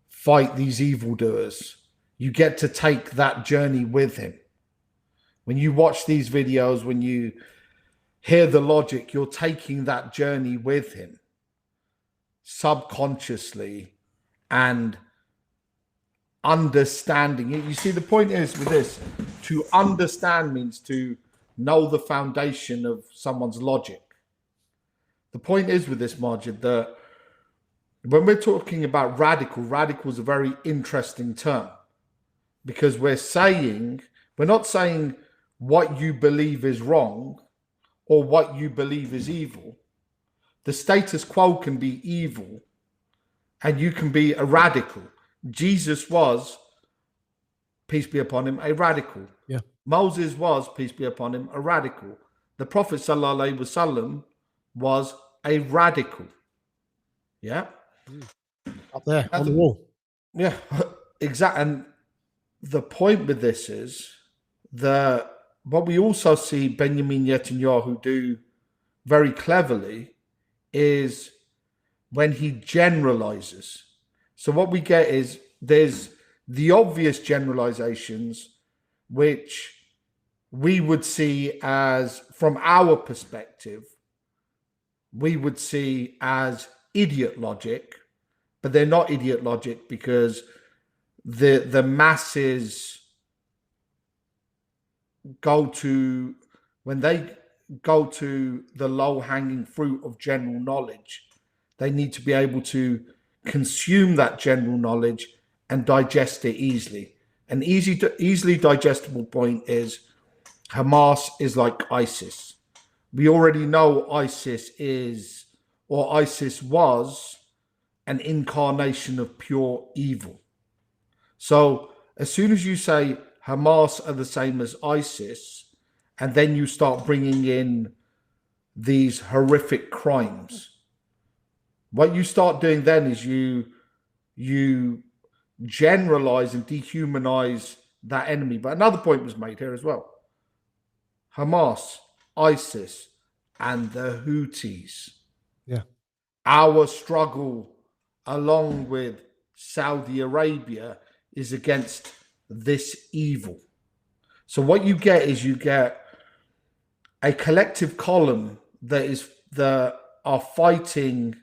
fight these evildoers, you get to take that journey with him. When you watch these videos, when you hear the logic, you're taking that journey with him subconsciously and understanding it. You see, the point is with this, to understand means to know the foundation of someone's logic. The point is with this, Maajid, that when we're talking about radical is a very interesting term because we're not saying what you believe is wrong or what you believe is evil. The status quo can be evil and you can be a radical. Jesus was, peace be upon him, a radical. Yeah. Moses was, peace be upon him, a radical. The Prophet sallallahu alaihi wasallam was a radical. Yeah. Up there on That's- the wall. Yeah, exactly. And the point with this is that what we also see Benjamin Netanyahu do very cleverly is when he generalizes. So what we get is there's the obvious generalizations, which we would see as, from our perspective, we would see as idiot logic, but they're not idiot logic because the masses go to, when they go to the low-hanging fruit of general knowledge, they need to be able to consume that general knowledge and digest it easily. An easily digestible point is Hamas is like ISIS. We already know ISIS is, or ISIS was, an incarnation of pure evil. So as soon as you say Hamas are the same as ISIS, and then you start bringing in these horrific crimes, what you start doing then is you generalize and dehumanize that enemy. But another point was made here as well. Hamas, ISIS, and the Houthis. Yeah. Our struggle, along with Saudi Arabia, is against this evil. So what you get is you get a collective column that are fighting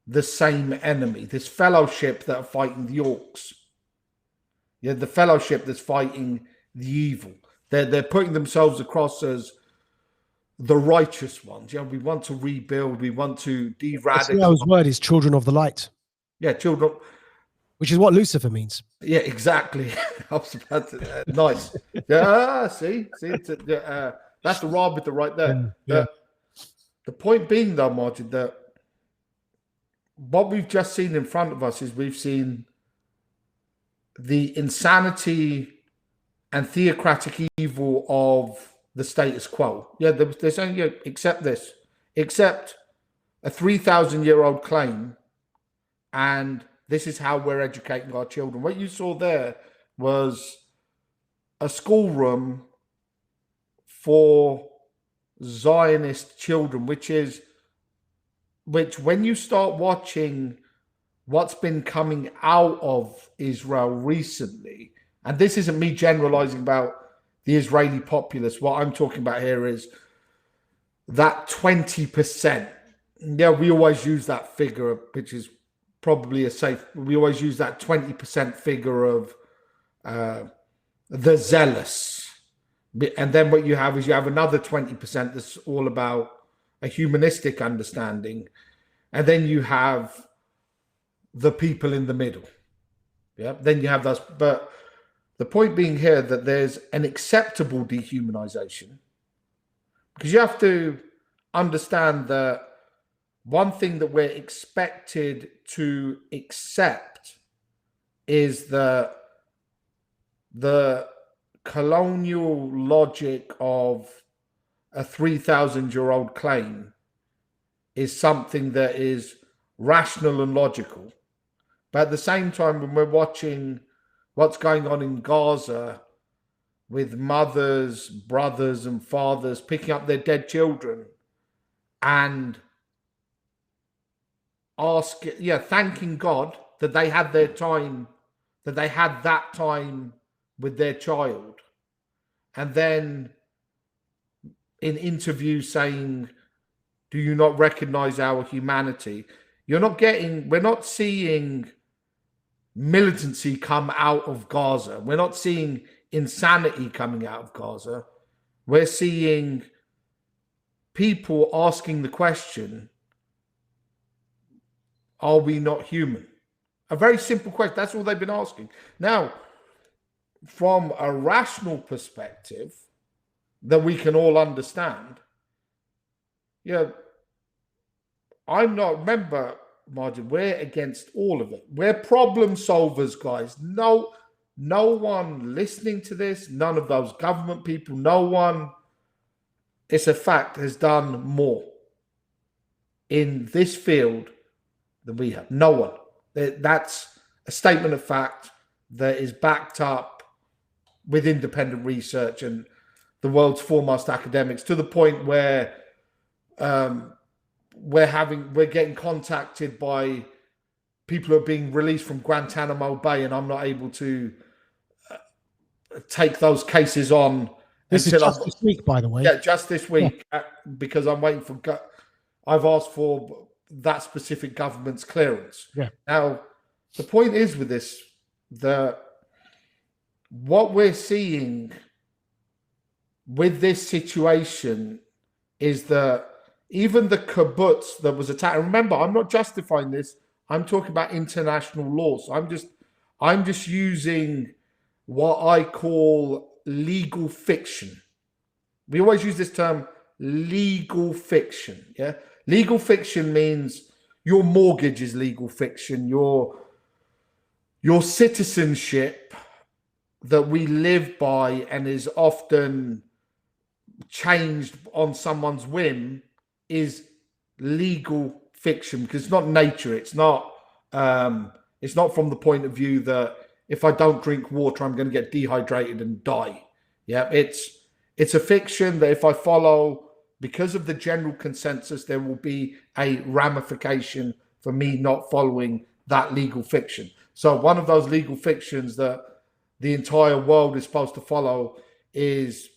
the same enemy, this fellowship that are fighting the orcs. Yeah, the fellowship that's fighting the evil. They're putting themselves across as the righteous ones. Yeah, we want to rebuild, we want to de-radicalize. Netanyahu's word is children of the light. Yeah, children. Which is what Lucifer means. Yeah, exactly. I was about to, nice. Yeah, see, that's the rabita right there. Yeah. The point being, though, Maajid, that what we've just seen in front of us is we've seen the insanity and theocratic evil of the status quo. Yeah, they're saying, yeah, accept this, accept a 3,000-year-old claim, and this is how we're educating our children. What you saw there was a schoolroom for Zionist children, which when you start watching what's been coming out of Israel recently, and this isn't me generalizing about the Israeli populace, what I'm talking about here is that 20%. Yeah, we always use that figure, which is probably a safe, we always use that 20% figure of the zealous. And then what you have is you have another 20% that's all about a humanistic understanding. And then you have the people in the middle. Yeah, then you have those. But the point being here that there's an acceptable dehumanization, because you have to understand that one thing that we're expected to accept is the colonial logic of a 3,000-year-old claim is something that is rational and logical. But at the same time, when we're watching what's going on in Gaza with mothers, brothers, and fathers picking up their dead children and thanking God that they had their time, that they had that time with their child. And then in interviews saying, do you not recognize our humanity? We're not seeing militancy come out of Gaza. We're not seeing insanity coming out of Gaza. We're seeing people asking the question, are we not human? A very simple question. That's all they've been asking. Now, from a rational perspective that we can all understand, remember, Maajid, we're against all of it. We're problem solvers, guys. No one listening to this, none of those government people, no one, it's a fact, has done more in this field than we have. No one. That's a statement of fact that is backed up with independent research and the world's foremost academics, to the point where we're getting contacted by people who are being released from Guantanamo Bay, and I'm not able to take those cases on. This is just this week, by the way. Yeah, just this week, because I'm waiting for. I've asked for that specific government's clearance. Yeah. Now, the point is with this, what we're seeing with this situation is that even the kibbutz that was attacked. Remember, I'm not justifying this. I'm talking about international law. So I'm just using what I call legal fiction. We always use this term, legal fiction. Yeah, legal fiction means your mortgage is legal fiction. Your citizenship that we live by and is often changed on someone's whim is legal fiction, because it's not nature. It's not from the point of view that if I don't drink water, I'm going to get dehydrated and die. Yeah, it's a fiction that if I follow, because of the general consensus, there will be a ramification for me not following that legal fiction. So one of those legal fictions that the entire world is supposed to follow is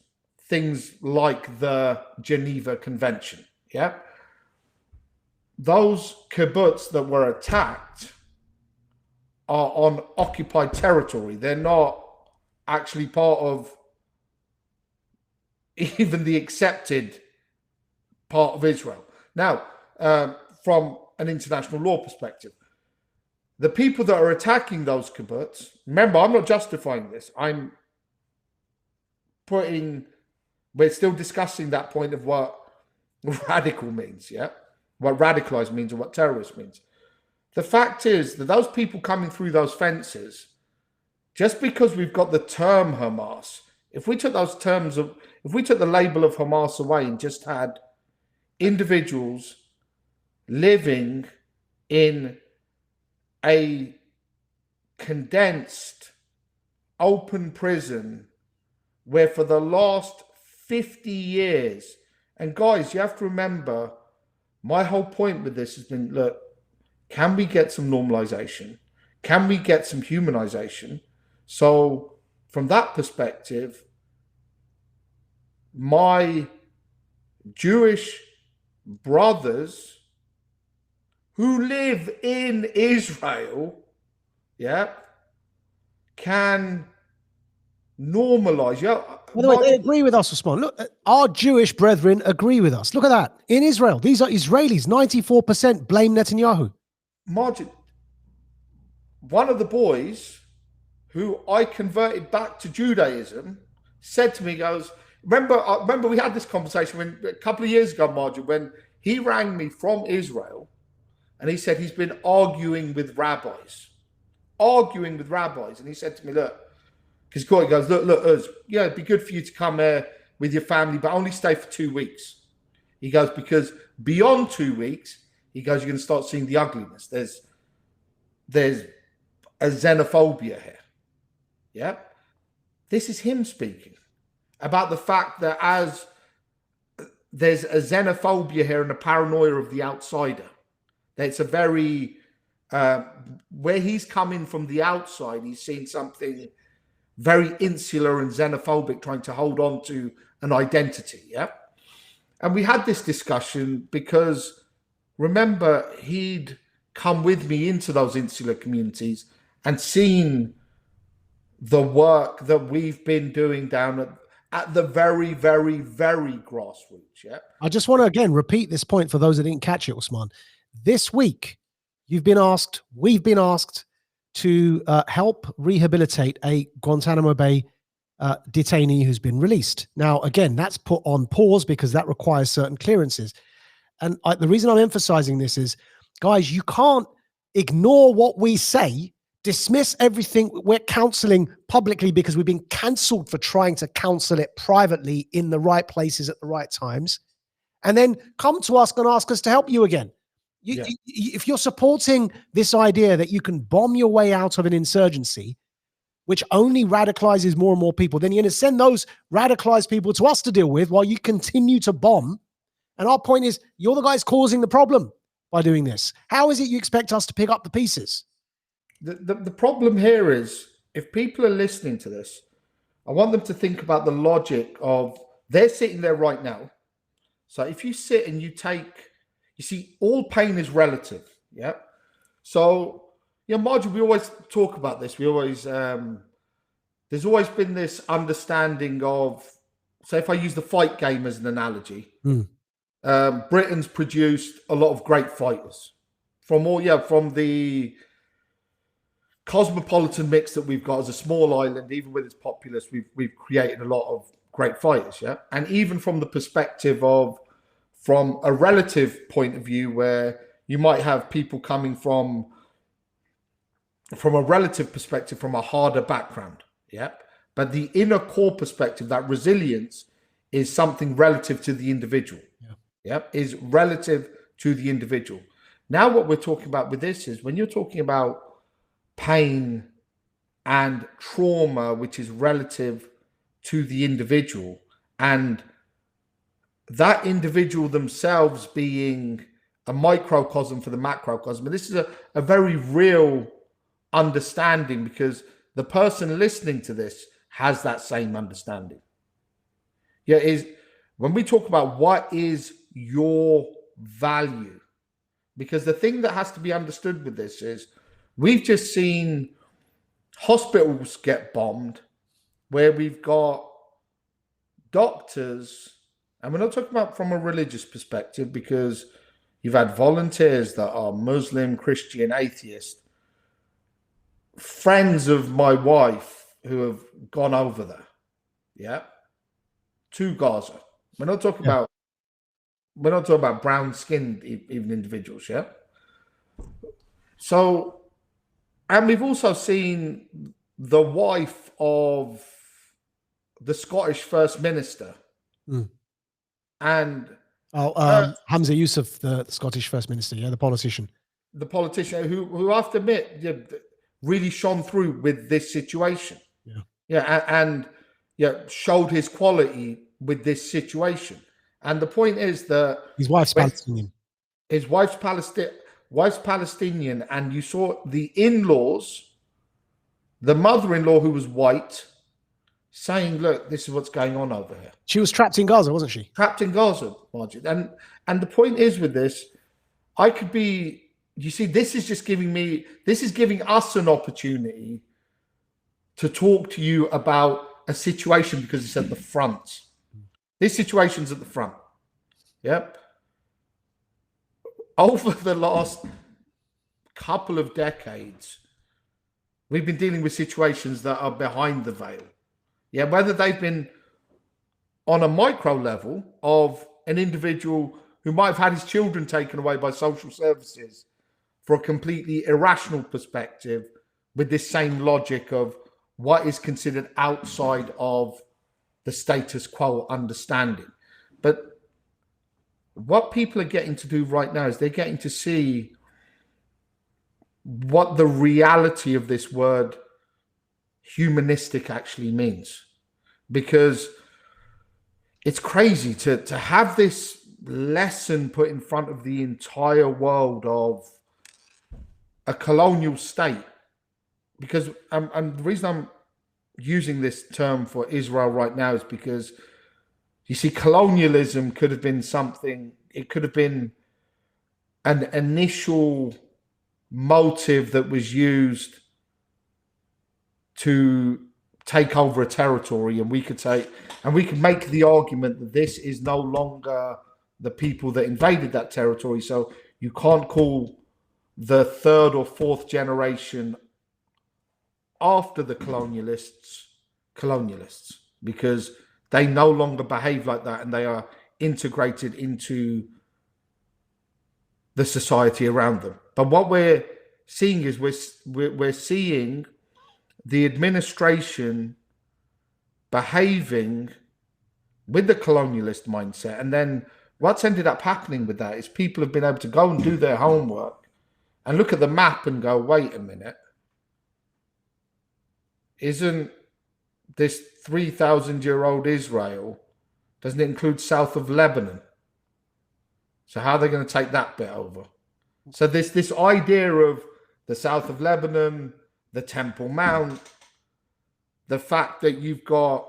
things like the Geneva Convention. Yeah. Those kibbutz that were attacked are on occupied territory. They're not actually part of even the accepted part of Israel. Now, from an international law perspective, the people that are attacking those kibbutz, remember, I'm not justifying this. We're still discussing that point of what radical means, yeah? What radicalized means and what terrorist means. The fact is that those people coming through those fences, just because we've got the term Hamas, if we took the label of Hamas away and just had individuals living in a condensed, open prison where for the last 50 years, and guys, you have to remember, my whole point with this has been, look, can we get some normalization? Can we get some humanization? So from that perspective, my Jewish brothers who live in Israel, yeah, can normalize. Yeah. By the way, they agree with us, Osman. Look, our Jewish brethren agree with us. Look at that. In Israel, these are Israelis. 94% blame Netanyahu. Maajid, one of the boys who I converted back to Judaism said to me, goes, remember we had this conversation a couple of years ago, Maajid, when he rang me from Israel and he said he's been arguing with rabbis. And he said to me, look, because Corey goes, look, yeah, it'd be good for you to come here with your family, but only stay for 2 weeks. He goes, because beyond 2 weeks, he goes, you're going to start seeing the ugliness. There's a xenophobia here. Yeah. This is him speaking about the fact that as there's a xenophobia here and a paranoia of the outsider. That it's a very, where he's coming from the outside, he's seen something very insular and xenophobic, trying to hold on to an identity. Yeah. And we had this discussion because, remember, he'd come with me into those insular communities and seen the work that we've been doing down at the very, very, very grassroots. Yeah. I just want to again repeat this point for those that didn't catch it, Osman. This week, we've been asked to help rehabilitate a Guantanamo Bay detainee who's been released. Now, again, that's put on pause because that requires certain clearances. And the reason I'm emphasizing this is, guys, you can't ignore what we say, dismiss everything we're counseling publicly because we've been cancelled for trying to counsel it privately in the right places at the right times, and then come to us and ask us to help you again. If you're supporting this idea that you can bomb your way out of an insurgency, which only radicalizes more and more people, then you're going to send those radicalized people to us to deal with while you continue to bomb. And our point is, you're the guys causing the problem by doing this. How is it you expect us to pick up the pieces? The problem here is, if people are listening to this, I want them to think about the logic of, they're sitting there right now. So if you sit and you see, all pain is relative. Yeah. So, Maajid, we always talk about this. We always, there's always been this understanding of, so if I use the fight game as an analogy, Britain's produced a lot of great fighters from the cosmopolitan mix that we've got as a small island. Even with its populace, we've created a lot of great fighters. Yeah. And even from the perspective of, from a relative point of view, where you might have people coming from a relative perspective, from a harder background. Yeah. But the inner core perspective, that resilience, is something relative to the individual. Yeah. Is relative to the individual. Now, what we're talking about with this is, when you're talking about pain and trauma, which is relative to the individual, and that individual themselves being a microcosm for the macrocosm. And this is a very real understanding, because the person listening to this has that same understanding. Is when we talk about what is your value, because the thing that has to be understood with this is, we've just seen hospitals get bombed, where we've got doctors, and we're not talking about from a religious perspective, because you've had volunteers that are Muslim, Christian, atheist, friends of my wife who have gone over there, to Gaza. We're not talking about brown-skinned even individuals, So, and we've also seen the wife of the Scottish First Minister, and Hamza Yusuf, the Scottish First Minister, the politician, who I have to admit, really shone through with this situation, and showed his quality with this situation. And the point is that his wife's Palestinian. His wife's Palestinian, and you saw the in-laws, the mother-in-law who was white, saying, "Look, this is what's going on over here." She was trapped in Gaza, wasn't she? Trapped in Gaza, Maajid. And the point is with this, I could be. You see, this is giving us an opportunity to talk to you about a situation, because it's at the front. This situation's at the front. Yep. Over the last couple of decades, we've been dealing with situations that are behind the veil. Yeah, whether they've been on a micro level of an individual who might have had his children taken away by social services for a completely irrational perspective, with this same logic of what is considered outside of the status quo understanding. But what people are getting to do right now is they're getting to see what the reality of this word humanistic actually means. Because it's crazy to have this lesson put in front of the entire world of a colonial state. Because and the reason I'm using this term for Israel right now is because, you see, colonialism could have been something, it could have been an initial motive that was used to take over a territory, and we could make the argument that this is no longer the people that invaded that territory, so you can't call the third or fourth generation after the colonialists, because they no longer behave like that, and they are integrated into the society around them. But what we're seeing is we're seeing the administration behaving with the colonialist mindset, and then what's ended up happening with that is people have been able to go and do their homework and look at the map and go, wait a minute, isn't this 3,000-year-old Israel, doesn't it include south of Lebanon? So how are they going to take that bit over? So this idea of the south of Lebanon, the Temple Mount, the fact that you've got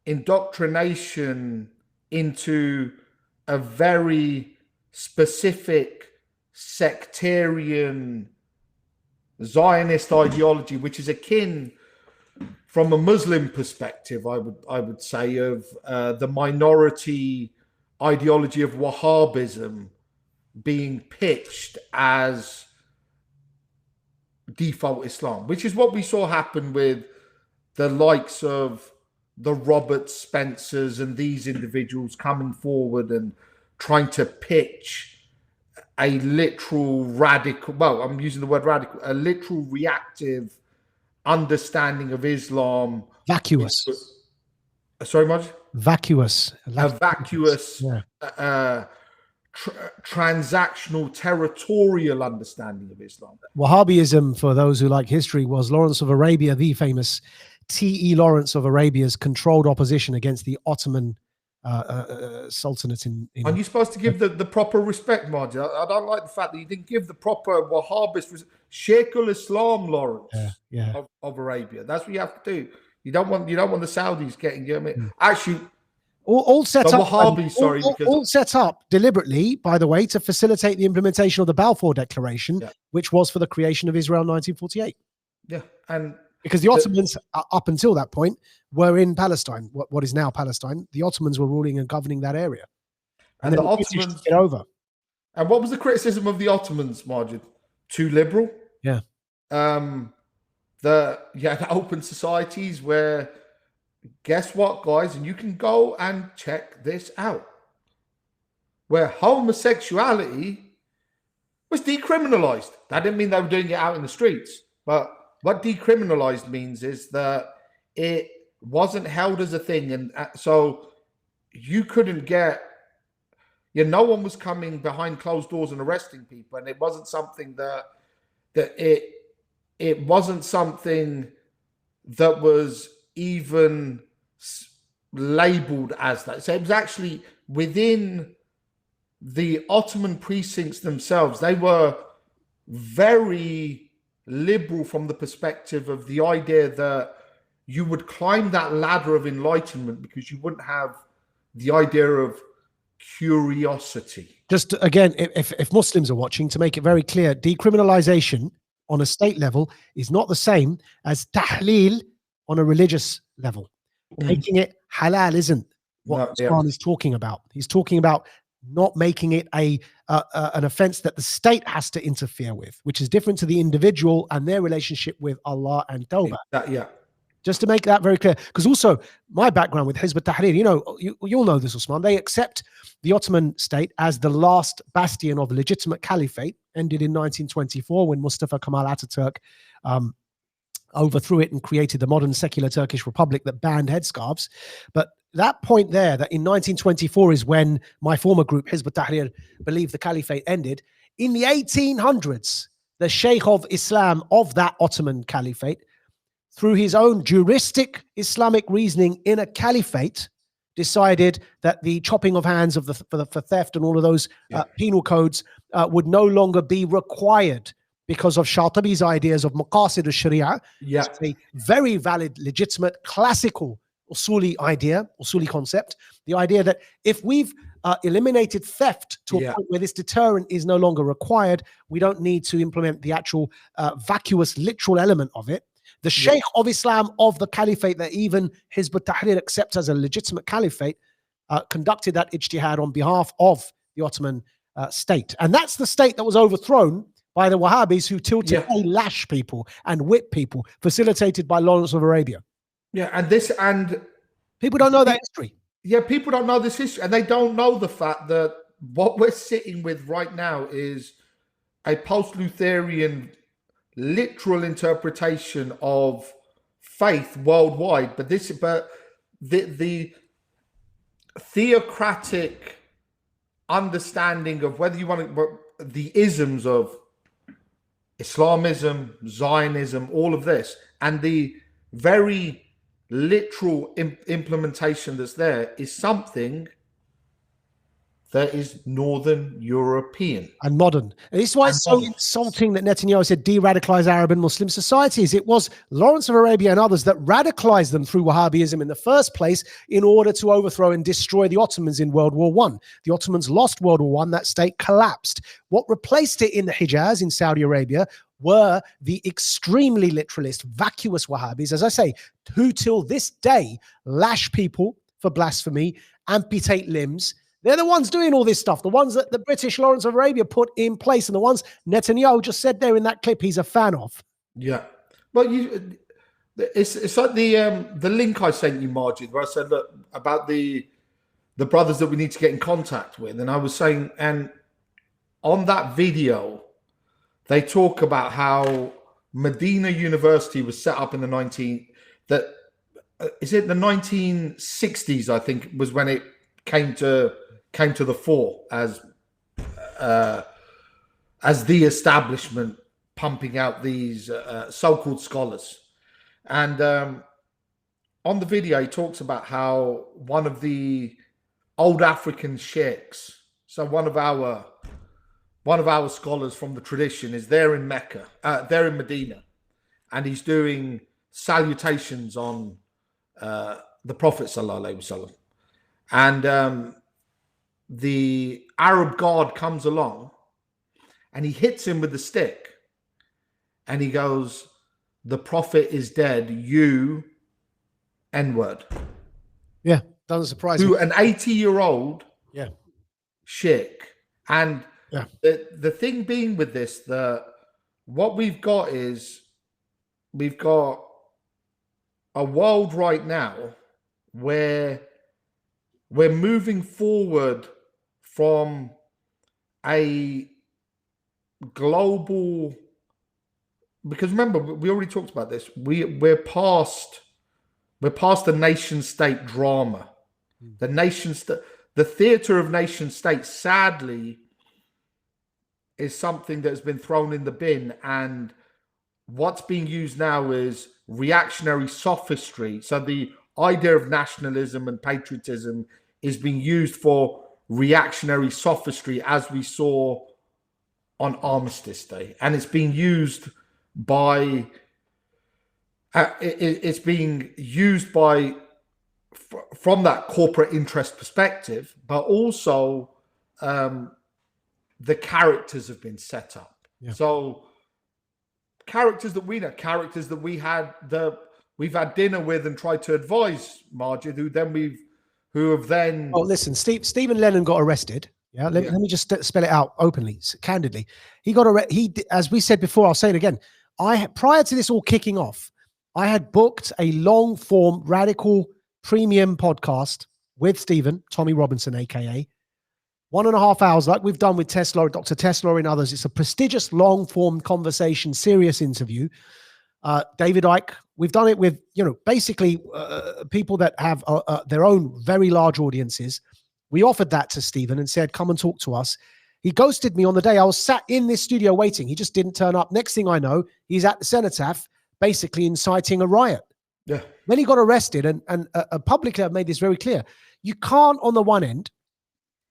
indoctrination into a very specific sectarian Zionist ideology, which is akin from a Muslim perspective, I would say, of the minority ideology of Wahhabism being pitched as default Islam, which is what we saw happen with the likes of the Robert Spencers and these individuals coming forward and trying to pitch a literal radical, well, I'm using the word radical, a literal reactive understanding of Islam. Vacuous. Sorry, Maajid? Vacuous. A vacuous, transactional, territorial understanding of Islam. Wahhabism, for those who like history, was Lawrence of Arabia, the famous T.E. Lawrence of Arabia's controlled opposition against the Ottoman Sultanate in And you're supposed to give the proper respect, Maajid. I don't like the fact that you didn't give the proper Wahhabist Sheikh al-Islam Lawrence of Arabia. That's what you have to do. You don't want the Saudis getting, you know what I mean? Actually, all set up, Wahhabis, all set up deliberately, by the way, to facilitate the implementation of the Balfour Declaration, which was for the creation of Israel in 1948. Yeah, and because the Ottomans, up until that point, were in Palestine, what is now Palestine. The Ottomans were ruling and governing that area, and the Ottomans get over. And what was the criticism of the Ottomans, Maajid? Too liberal. Yeah. The open societies where, guess what, guys, and you can go and check this out, where homosexuality was decriminalized. That didn't mean they were doing it out in the streets, but what decriminalized means is that it wasn't held as a thing, and so you couldn't get, no one was coming behind closed doors and arresting people, and it wasn't something it wasn't something that was even labeled as that. So it was actually within the Ottoman precincts themselves. They were very liberal from the perspective of the idea that you would climb that ladder of enlightenment because you wouldn't have the idea of curiosity. Just again, if Muslims are watching, to make it very clear, decriminalization on a state level is not the same as tahleel on a religious level. Making it halal isn't what Quran is talking about. He's talking about not making it an offense that the state has to interfere with, which is different to the individual and their relationship with Allah and Tawbah. Just to make that very clear. Because also, my background with Hizb ut-Tahrir, you'll know this, Usman, they accept the Ottoman state as the last bastion of legitimate caliphate, ended in 1924 when Mustafa Kemal Ataturk overthrew it and created the modern secular Turkish Republic that banned headscarves. But that point there, that in 1924 is when my former group, Hizb ut-Tahrir, believed the caliphate ended. In the 1800s, the Sheikh of Islam of that Ottoman caliphate, through his own juristic Islamic reasoning in a caliphate, decided that the chopping of hands of for theft and all of those penal codes would no longer be required because of Shatibi's ideas of maqasid al-sharia. It's a very valid, legitimate, classical usuli idea, usuli concept. The idea that if we've eliminated theft to a point where this deterrent is no longer required, we don't need to implement the actual vacuous, literal element of it. The Sheikh of Islam of the caliphate that even Hizb ut-Tahrir accepts as a legitimate caliphate conducted that ijtihad on behalf of the Ottoman state. And that's the state that was overthrown by the Wahhabis, who till today lash people and whip people, facilitated by Lawrence of Arabia. And people don't know that history. Yeah, people don't know this history, and they don't know the fact that what we're sitting with right now is a post-Lutheran literal interpretation of faith worldwide, but the theocratic understanding of whether you want to, the isms of Islamism, Zionism, all of this, and the very literal implementation that's there is something that is Northern European and modern. And this is why it's so insulting that Netanyahu said de-radicalize Arab and Muslim societies. It was Lawrence of Arabia and others that radicalized them through Wahhabism in the first place in order to overthrow and destroy the Ottomans in World War I. The Ottomans lost World War I, that state collapsed. What replaced it in the Hijaz in Saudi Arabia were the extremely literalist, vacuous Wahhabis, as I say, who till this day lash people for blasphemy, amputate limbs. They're the ones doing all this stuff, the ones that the British Lawrence of Arabia put in place, and the ones Netanyahu just said there in that clip he's a fan of. Yeah. Well, it's like the link I sent you, Maajid, where I said, look, about the brothers that we need to get in contact with. And I was saying, and on that video, they talk about how Medina University was set up in the 1960s, I think, was when it came to the fore as the establishment pumping out these so-called scholars. And on the video, he talks about how one of the old African sheikhs, so one of our scholars from the tradition, is there in Mecca, there in Medina, and he's doing salutations on the Prophet sallallahu alaihi wasallam. And the Arab guard comes along and he hits him with the stick and he goes, "The Prophet is dead, you N-word." Yeah, doesn't surprise to me. An 80-year-old sheikh. And the thing being with this, what we've got is we've got a world right now where we're moving forward from a global, because remember, we already talked about this. We're past the nation state drama. The theater of nation states, sadly, is something that has been thrown in the bin, and what's being used now is reactionary sophistry. So the idea of nationalism and patriotism is being used for reactionary sophistry, as we saw on Armistice Day, and it's being used by from that corporate interest perspective, but also the characters have been set up. So characters that we know, characters that we've had dinner with and tried to advise, Maajid, who have then. Oh, listen, Stephen Lennon got arrested. Yeah, let me just spell it out openly, candidly. He got arrested. As we said before, I'll say it again. Prior to this all kicking off, I had booked a long form radical premium podcast with Stephen, Tommy Robinson, aka 1.5 hours, like we've done with Tesla, Dr. Tesla and others. It's a prestigious long form conversation, serious interview. David Icke, we've done it with, basically people that have their own very large audiences. We offered that to Stephen and said, come and talk to us. He ghosted me on the day I was sat in this studio waiting. He just didn't turn up. Next thing I know, he's at the cenotaph, basically inciting a riot. Yeah. Then he got arrested, and publicly I've made this very clear. You can't, on the one end,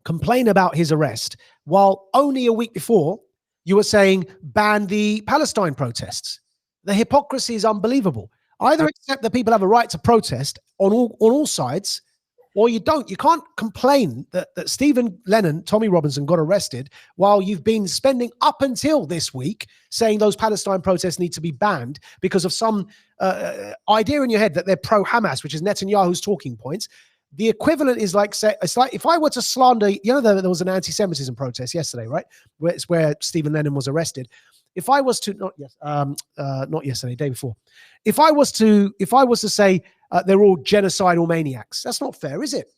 complain about his arrest while only a week before you were saying ban the Palestine protests. The hypocrisy is unbelievable. Either accept that people have a right to protest on all sides, or you don't. You can't complain that Stephen Lennon, Tommy Robinson got arrested while you've been spending up until this week saying those Palestine protests need to be banned because of some idea in your head that they're pro-Hamas, which is Netanyahu's talking points. The equivalent is like, it's like if I were to slander, there was an anti-Semitism protest yesterday, right? Where Stephen Lennon was arrested. If I was to not yesterday, day before, if I was to say they're all genocidal maniacs, that's not fair, is it?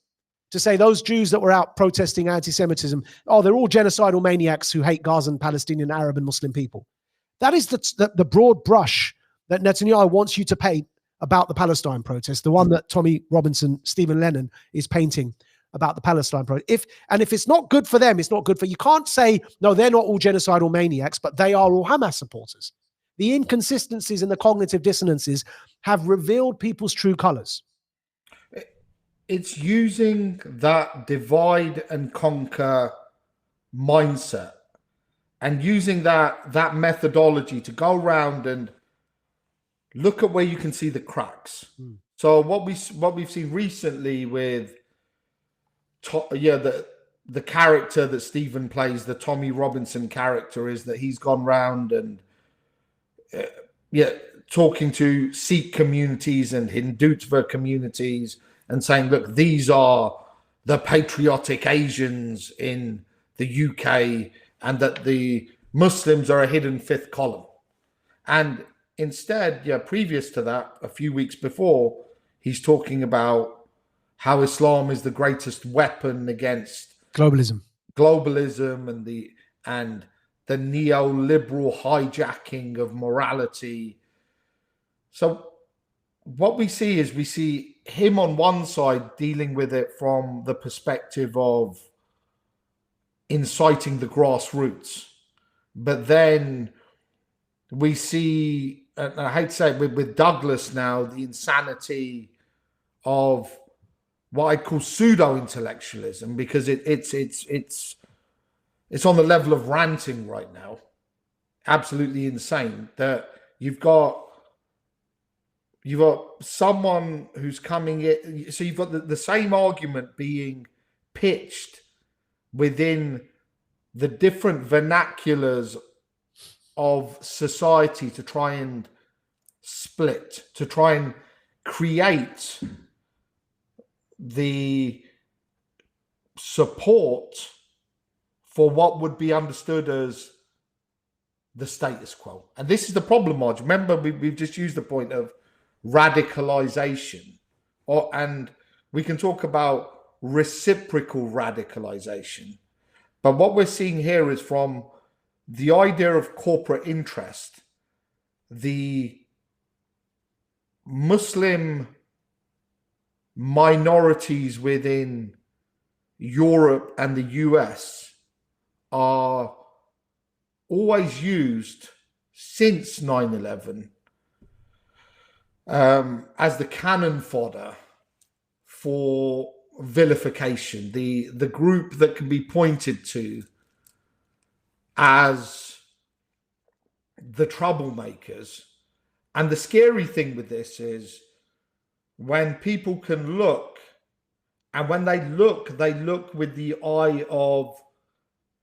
To say those Jews that were out protesting anti-Semitism, they're all genocidal maniacs who hate Gaza and Palestinian, Arab and Muslim people. That is the broad brush that Netanyahu wants you to paint about the Palestine protest, the one that Tommy Robinson, Stephen Lennon is painting about the Palestine project. If it's not good for them, it's not good for you. Can't say no, they're not all genocidal maniacs, but they are all Hamas supporters. The inconsistencies and the cognitive dissonances have revealed people's true colors. It's using that divide and conquer mindset and using that methodology to go around and look at where you can see the cracks. So what we've seen recently with the character that Stephen plays, the Tommy Robinson character, is that he's gone round and talking to Sikh communities and Hindutva communities and saying, look, these are the patriotic Asians in the UK and that the Muslims are a hidden fifth column. And instead, previous to that, a few weeks before, he's talking about how Islam is the greatest weapon against globalism and the neoliberal hijacking of morality. So what we see him on one side dealing with it from the perspective of inciting the grassroots, but then we see, and I hate to say it, with Douglas now, the insanity of what I call pseudo-intellectualism, because it's on the level of ranting right now. Absolutely insane that you've got someone who's coming in. So you've got the same argument being pitched within the different vernaculars of society to try and split, to try and create the support for what would be understood as the status quo. And this is the problem, Marge. Remember, we've just used the point of radicalization, and we can talk about reciprocal radicalization. But what we're seeing here is from the idea of corporate interest, the Muslim minorities within Europe and the US are always used since 9/11 as the cannon fodder for vilification, the group that can be pointed to as the troublemakers. And the scary thing with this is when people can look, and when they look with the eye of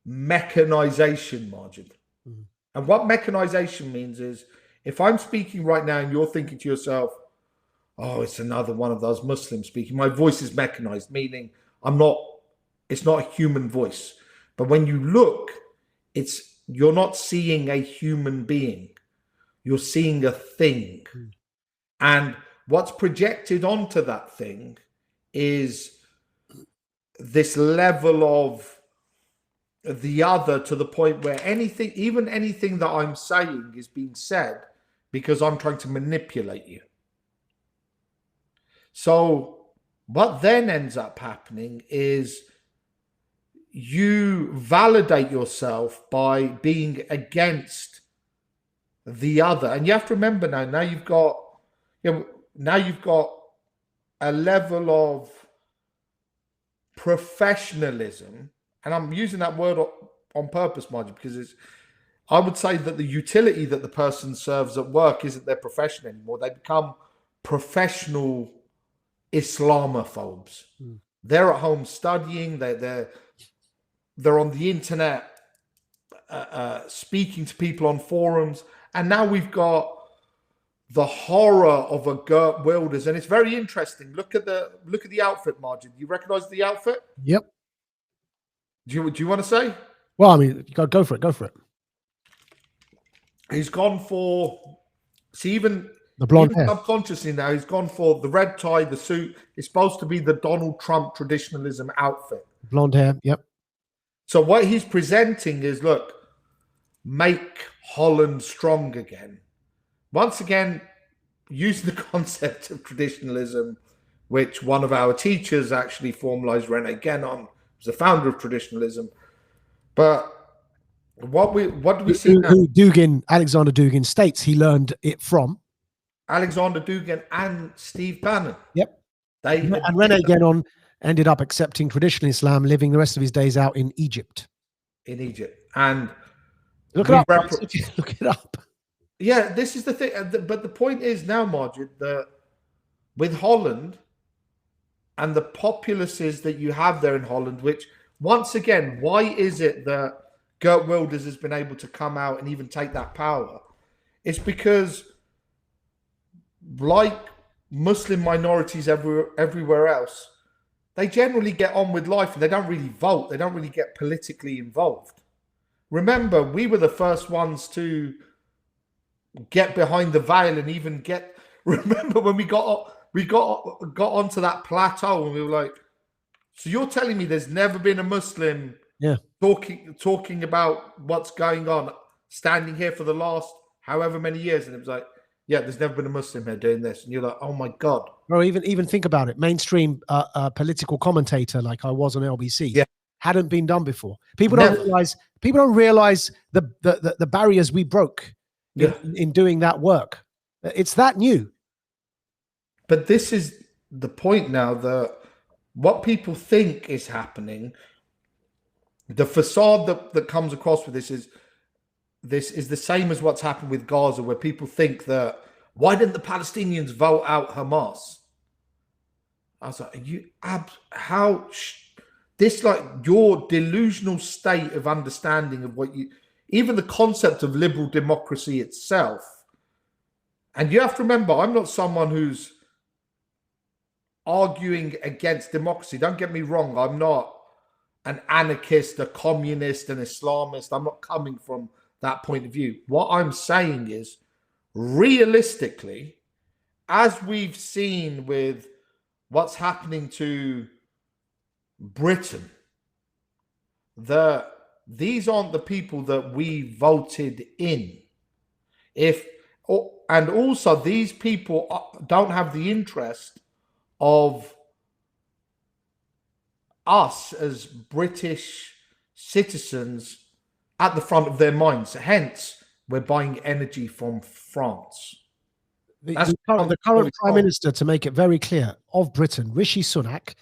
mechanization, Maajid. Mm-hmm. And what mechanization means is, if I'm speaking right now and you're thinking to yourself, oh, it's another one of those Muslims speaking, my voice is mechanized, meaning it's not a human voice. But when you look, you're not seeing a human being, you're seeing a thing. Mm. And what's projected onto that thing is this level of the other, to the point where even anything that I'm saying is being said because I'm trying to manipulate you. So what then ends up happening is you validate yourself by being against the other. And you have to remember now you've got a level of professionalism, and I'm using that word on purpose, Maajid, because I would say that the utility that the person serves at work isn't their profession anymore. They become professional Islamophobes. Mm. They're at home studying, they're on the internet speaking to people on forums, and now we've got the horror of a Geert Wilders, and it's very interesting. Look at the outfit, Maajid. You recognize the outfit? Yep. Do you want to say? Well, I mean, go for it. Go for it. He's gone for even the blonde hair. Subconsciously now, he's gone for the red tie, the suit. It's supposed to be the Donald Trump traditionalism outfit. Blonde hair. Yep. So what he's presenting is, look, make Holland strong again. Once again, using the concept of traditionalism which one of our teachers actually formalized. Rene Guénon was the founder of traditionalism. But what do we see now? Who Alexander Dugin states he learned it from Alexander Dugin and Steve Bannon. Yep. And Rene Guénon ended up accepting traditional Islam, living the rest of his days out in Egypt. And look it up. Look it up. Yeah, this is the thing. But the point is now, Maajid, that with Holland and the populaces that you have there in Holland, which once again, why is it that Geert Wilders has been able to come out and even take that power? It's because, like Muslim minorities everywhere else, they generally get on with life and they don't really vote. They don't really get politically involved. Remember, we were the first ones to get behind the veil and even get. Remember when we got onto that plateau and we were like, so you're telling me there's never been a Muslim talking about what's going on, standing here for the last however many years, and it was like, yeah, there's never been a Muslim here doing this, and you're like, oh my god. Bro, even think about it. Mainstream political commentator like I was on LBC hadn't been done before. People don't realize the barriers we broke in doing that work. It's that new. But this is the point now, that what people think is happening, the facade that comes across with this is the same as what's happened with Gaza, where people think that, why didn't the Palestinians vote out Hamas? I was like, your delusional state of understanding of even the concept of liberal democracy itself. And you have to remember, I'm not someone who's arguing against democracy. Don't get me wrong. I'm not an anarchist, a communist, an Islamist. I'm not coming from that point of view. What I'm saying is, realistically, as we've seen with what's happening to Britain, these aren't the people that we voted in. And also, these people don't have the interest of us as British citizens at the front of their minds. Hence, we're buying energy from France. The current Prime Minister, to make it very clear, of Britain, Rishi Sunak,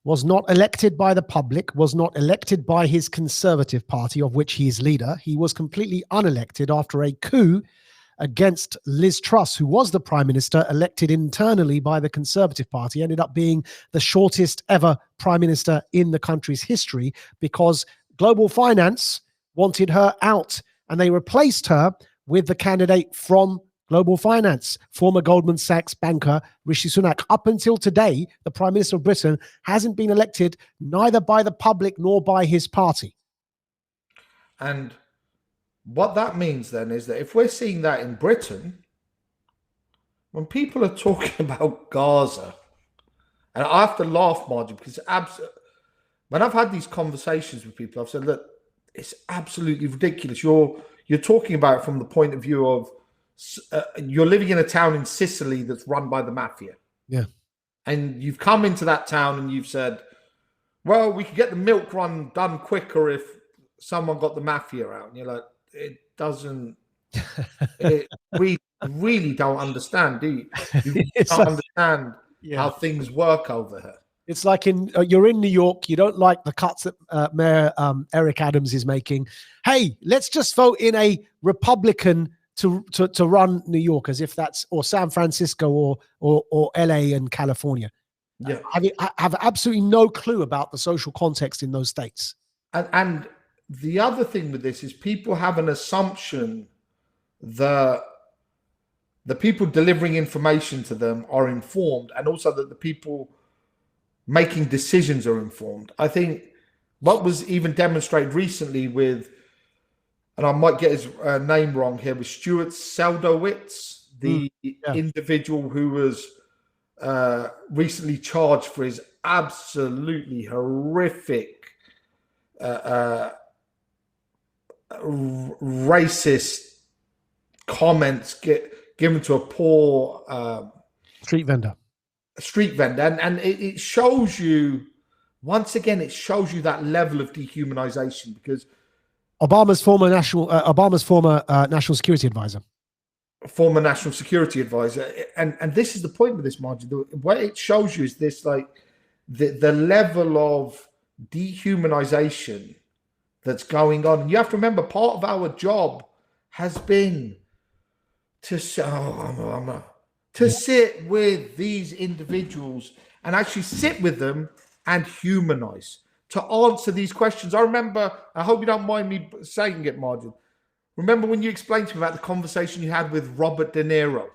was not elected by the public, was not elected by his Conservative Party, of which he is leader. He was completely unelected after a coup against Liz Truss, who was the Prime Minister, elected internally by the Conservative Party, ended up being the shortest ever Prime Minister in the country's history, because Global Finance wanted her out and they replaced her with the candidate from Global Finance, former Goldman Sachs banker Rishi Sunak. Up until today, the Prime Minister of Britain hasn't been elected neither by the public nor by his party. And what that means then is that if we're seeing that in Britain, when people are talking about Gaza, and I have to laugh, Maajid, because when I've had these conversations with people, I've said, look, it's absolutely ridiculous. You're talking about it from the point of view of you're living in a town in Sicily that's run by the mafia. Yeah. And you've come into that town and you've said, well, we could get the milk run done quicker if someone got the mafia out. And you're like, it doesn't, we really don't understand, do you? You don't understand how things work over here. It's like you're in New York, you don't like the cuts that Mayor Eric Adams is making. Hey, let's just vote in a Republican to run New York, as if that's, or San Francisco or LA and California. Yeah. I have absolutely no clue about the social context in those states. And the other thing with this is people have an assumption that the people delivering information to them are informed, and also that the people making decisions are informed. I think what was even demonstrated recently with, and I might get his name wrong here, was Stuart Seldowitz, the individual who was recently charged for his absolutely horrific racist comments given to a poor street vendor. street vendor, and it shows you, once again, it shows you that level of dehumanization, because Obama's former national security advisor. Former national security advisor, and this is the point with this, Maajid. What it shows you is this, like the level of dehumanization that's going on. And you have to remember, part of our job has been to sit with these individuals and actually sit with them and humanize, to answer these questions. I remember, I hope you don't mind me saying it, Maajid. Remember when you explained to me about the conversation you had with Robert De Niro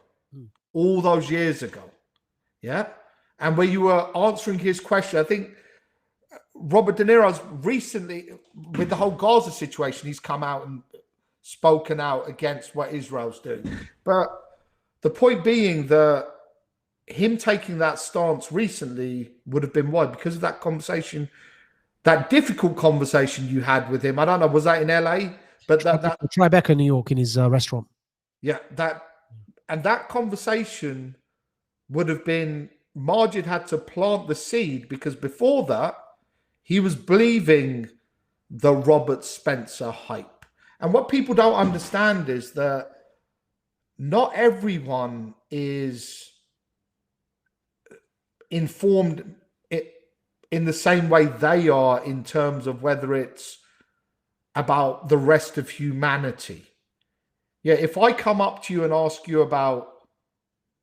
all those years ago? Yeah. And where you were answering his question. I think Robert De Niro's recently, with the whole Gaza situation, he's come out and spoken out against what Israel's doing. But the point being that him taking that stance recently would have been why? Because of that conversation, that difficult conversation you had with him. I don't know, was that in LA? But that Tribeca, New York, in his restaurant. Yeah, that conversation would have been, Maajid had to plant the seed, because before that, he was believing the Robert Spencer hype. And what people don't understand is that not everyone is informed in the same way they are, in terms of whether it's about the rest of humanity. Yeah, if I come up to you and ask you about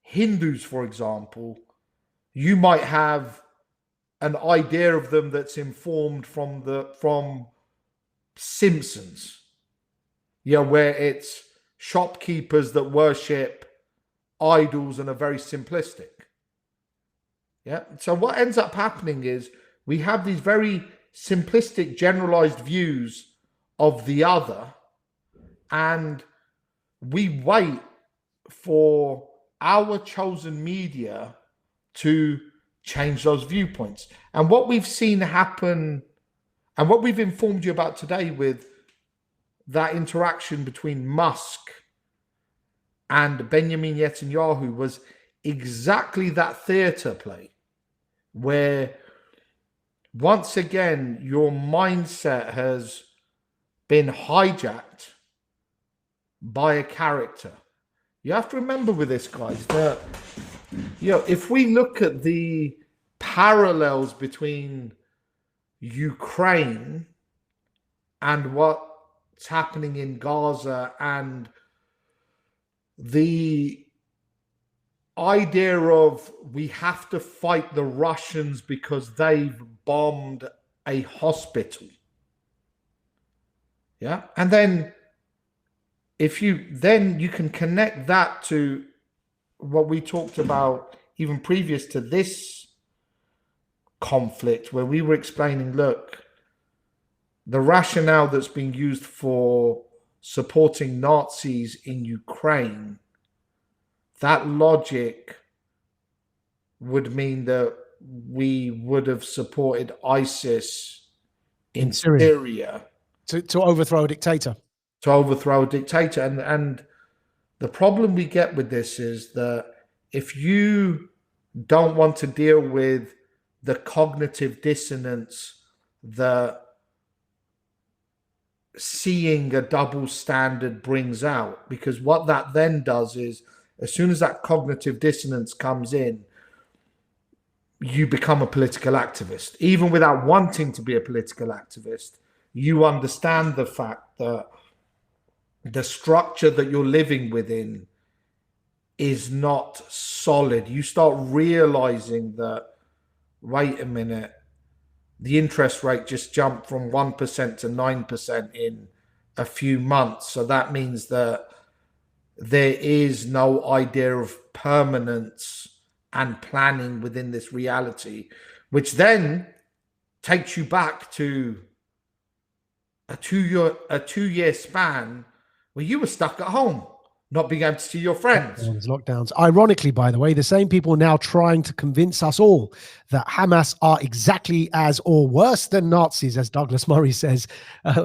Hindus, for example, you might have an idea of them that's informed from Simpsons. Yeah, where it's shopkeepers that worship idols and are very simplistic. Yeah. So what ends up happening is we have these very simplistic, generalized views of the other, and we wait for our chosen media to change those viewpoints. And what we've seen happen, and what we've informed you about today with that interaction between Musk and Benjamin Netanyahu, was exactly that theater play, where once again your mindset has been hijacked by a character. You have to remember with this, guys, that if we look at the parallels between Ukraine and what's happening in Gaza, and the idea of we have to fight the Russians because they've bombed a hospital. Yeah. And then you can connect that to what we talked about even previous to this conflict, where we were explaining, look, the rationale that's being used for supporting Nazis in Ukraine, that logic would mean that we would have supported ISIS in Syria. To overthrow a dictator. To overthrow a dictator. And the problem we get with this is that if you don't want to deal with the cognitive dissonance that seeing a double standard brings out, because what that then does is, as soon as that cognitive dissonance comes in, you become a political activist. Even without wanting to be a political activist, you understand the fact that the structure that you're living within is not solid. You start realizing that, wait a minute, the interest rate just jumped from 1% to 9% in a few months. So that means that there is no idea of permanence and planning within this reality, which then takes you back to a two-year span where you were stuck at home. not being able to see your friends. Lockdowns. Ironically, by the way, the same people now trying to convince us all that Hamas are exactly as or worse than Nazis, as Douglas Murray says,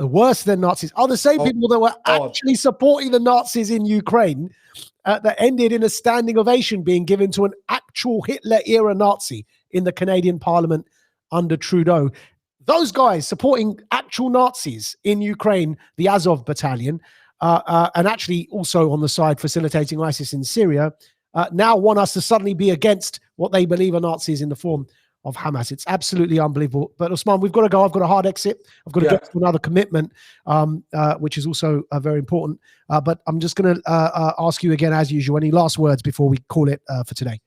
worse than Nazis, are the same people that were actually supporting the Nazis in Ukraine that ended in a standing ovation being given to an actual Hitler-era Nazi in the Canadian Parliament under Trudeau. Those guys supporting actual Nazis in Ukraine, the Azov Battalion, and actually also on the side facilitating ISIS in Syria, now want us to suddenly be against what they believe are Nazis in the form of Hamas. It's absolutely unbelievable. But Osman, we've got to go. I've got a hard exit. I've got to get to another commitment, which is also very important. But I'm just going to ask you again, as usual, any last words before we call it for today?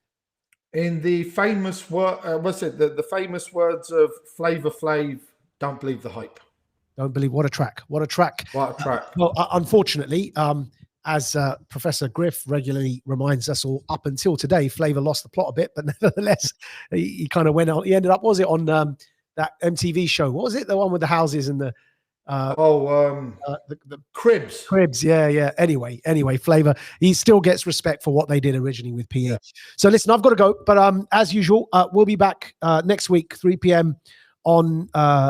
In the famous word, the famous words of Flavor Flav, don't believe the hype. Don't believe. What a track. What a track. What a track. Well, unfortunately, as Professor Griff regularly reminds us all, up until today, Flavor lost the plot a bit, but nevertheless, he kind of went out. He ended up, was it on that MTV show? What was it? The one with the houses and the the cribs. Cribs, yeah. Anyway, Flavor, he still gets respect for what they did originally with PE. Yeah. So listen, I've got to go, but as usual, we'll be back next week, 3 p.m. on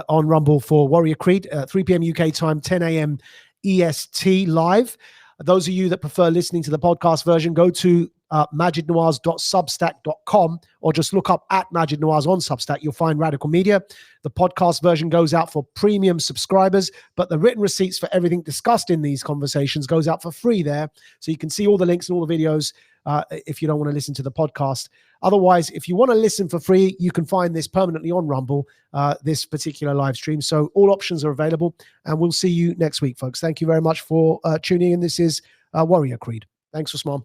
Rumble for Warrior Creed, 3 p.m. UK time, 10 a.m. EST live. Those of you that prefer listening to the podcast version, go to majidnawaz.substack.com or just look up at Maajid Nawaz on Substack. You'll find Radical Media. The podcast version goes out for premium subscribers, but the written receipts for everything discussed in these conversations goes out for free there. So you can see all the links and all the videos if you don't want to listen to the podcast. Otherwise, if you want to listen for free, you can find this permanently on Rumble, this particular live stream. So all options are available, and we'll see you next week, folks. Thank you very much for tuning in. This is Warrior Creed. Thanks, Osman.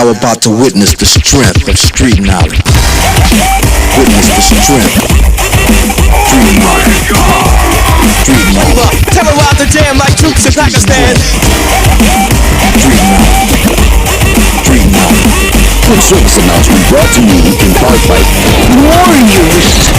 Now about to witness the strength of street knowledge. Witness the strength. Street knowledge. Street knowledge. Terrorize the jam like troops in Pakistan. Street knowledge. Street knowledge. Quick service announcement brought to you in part by Warriors.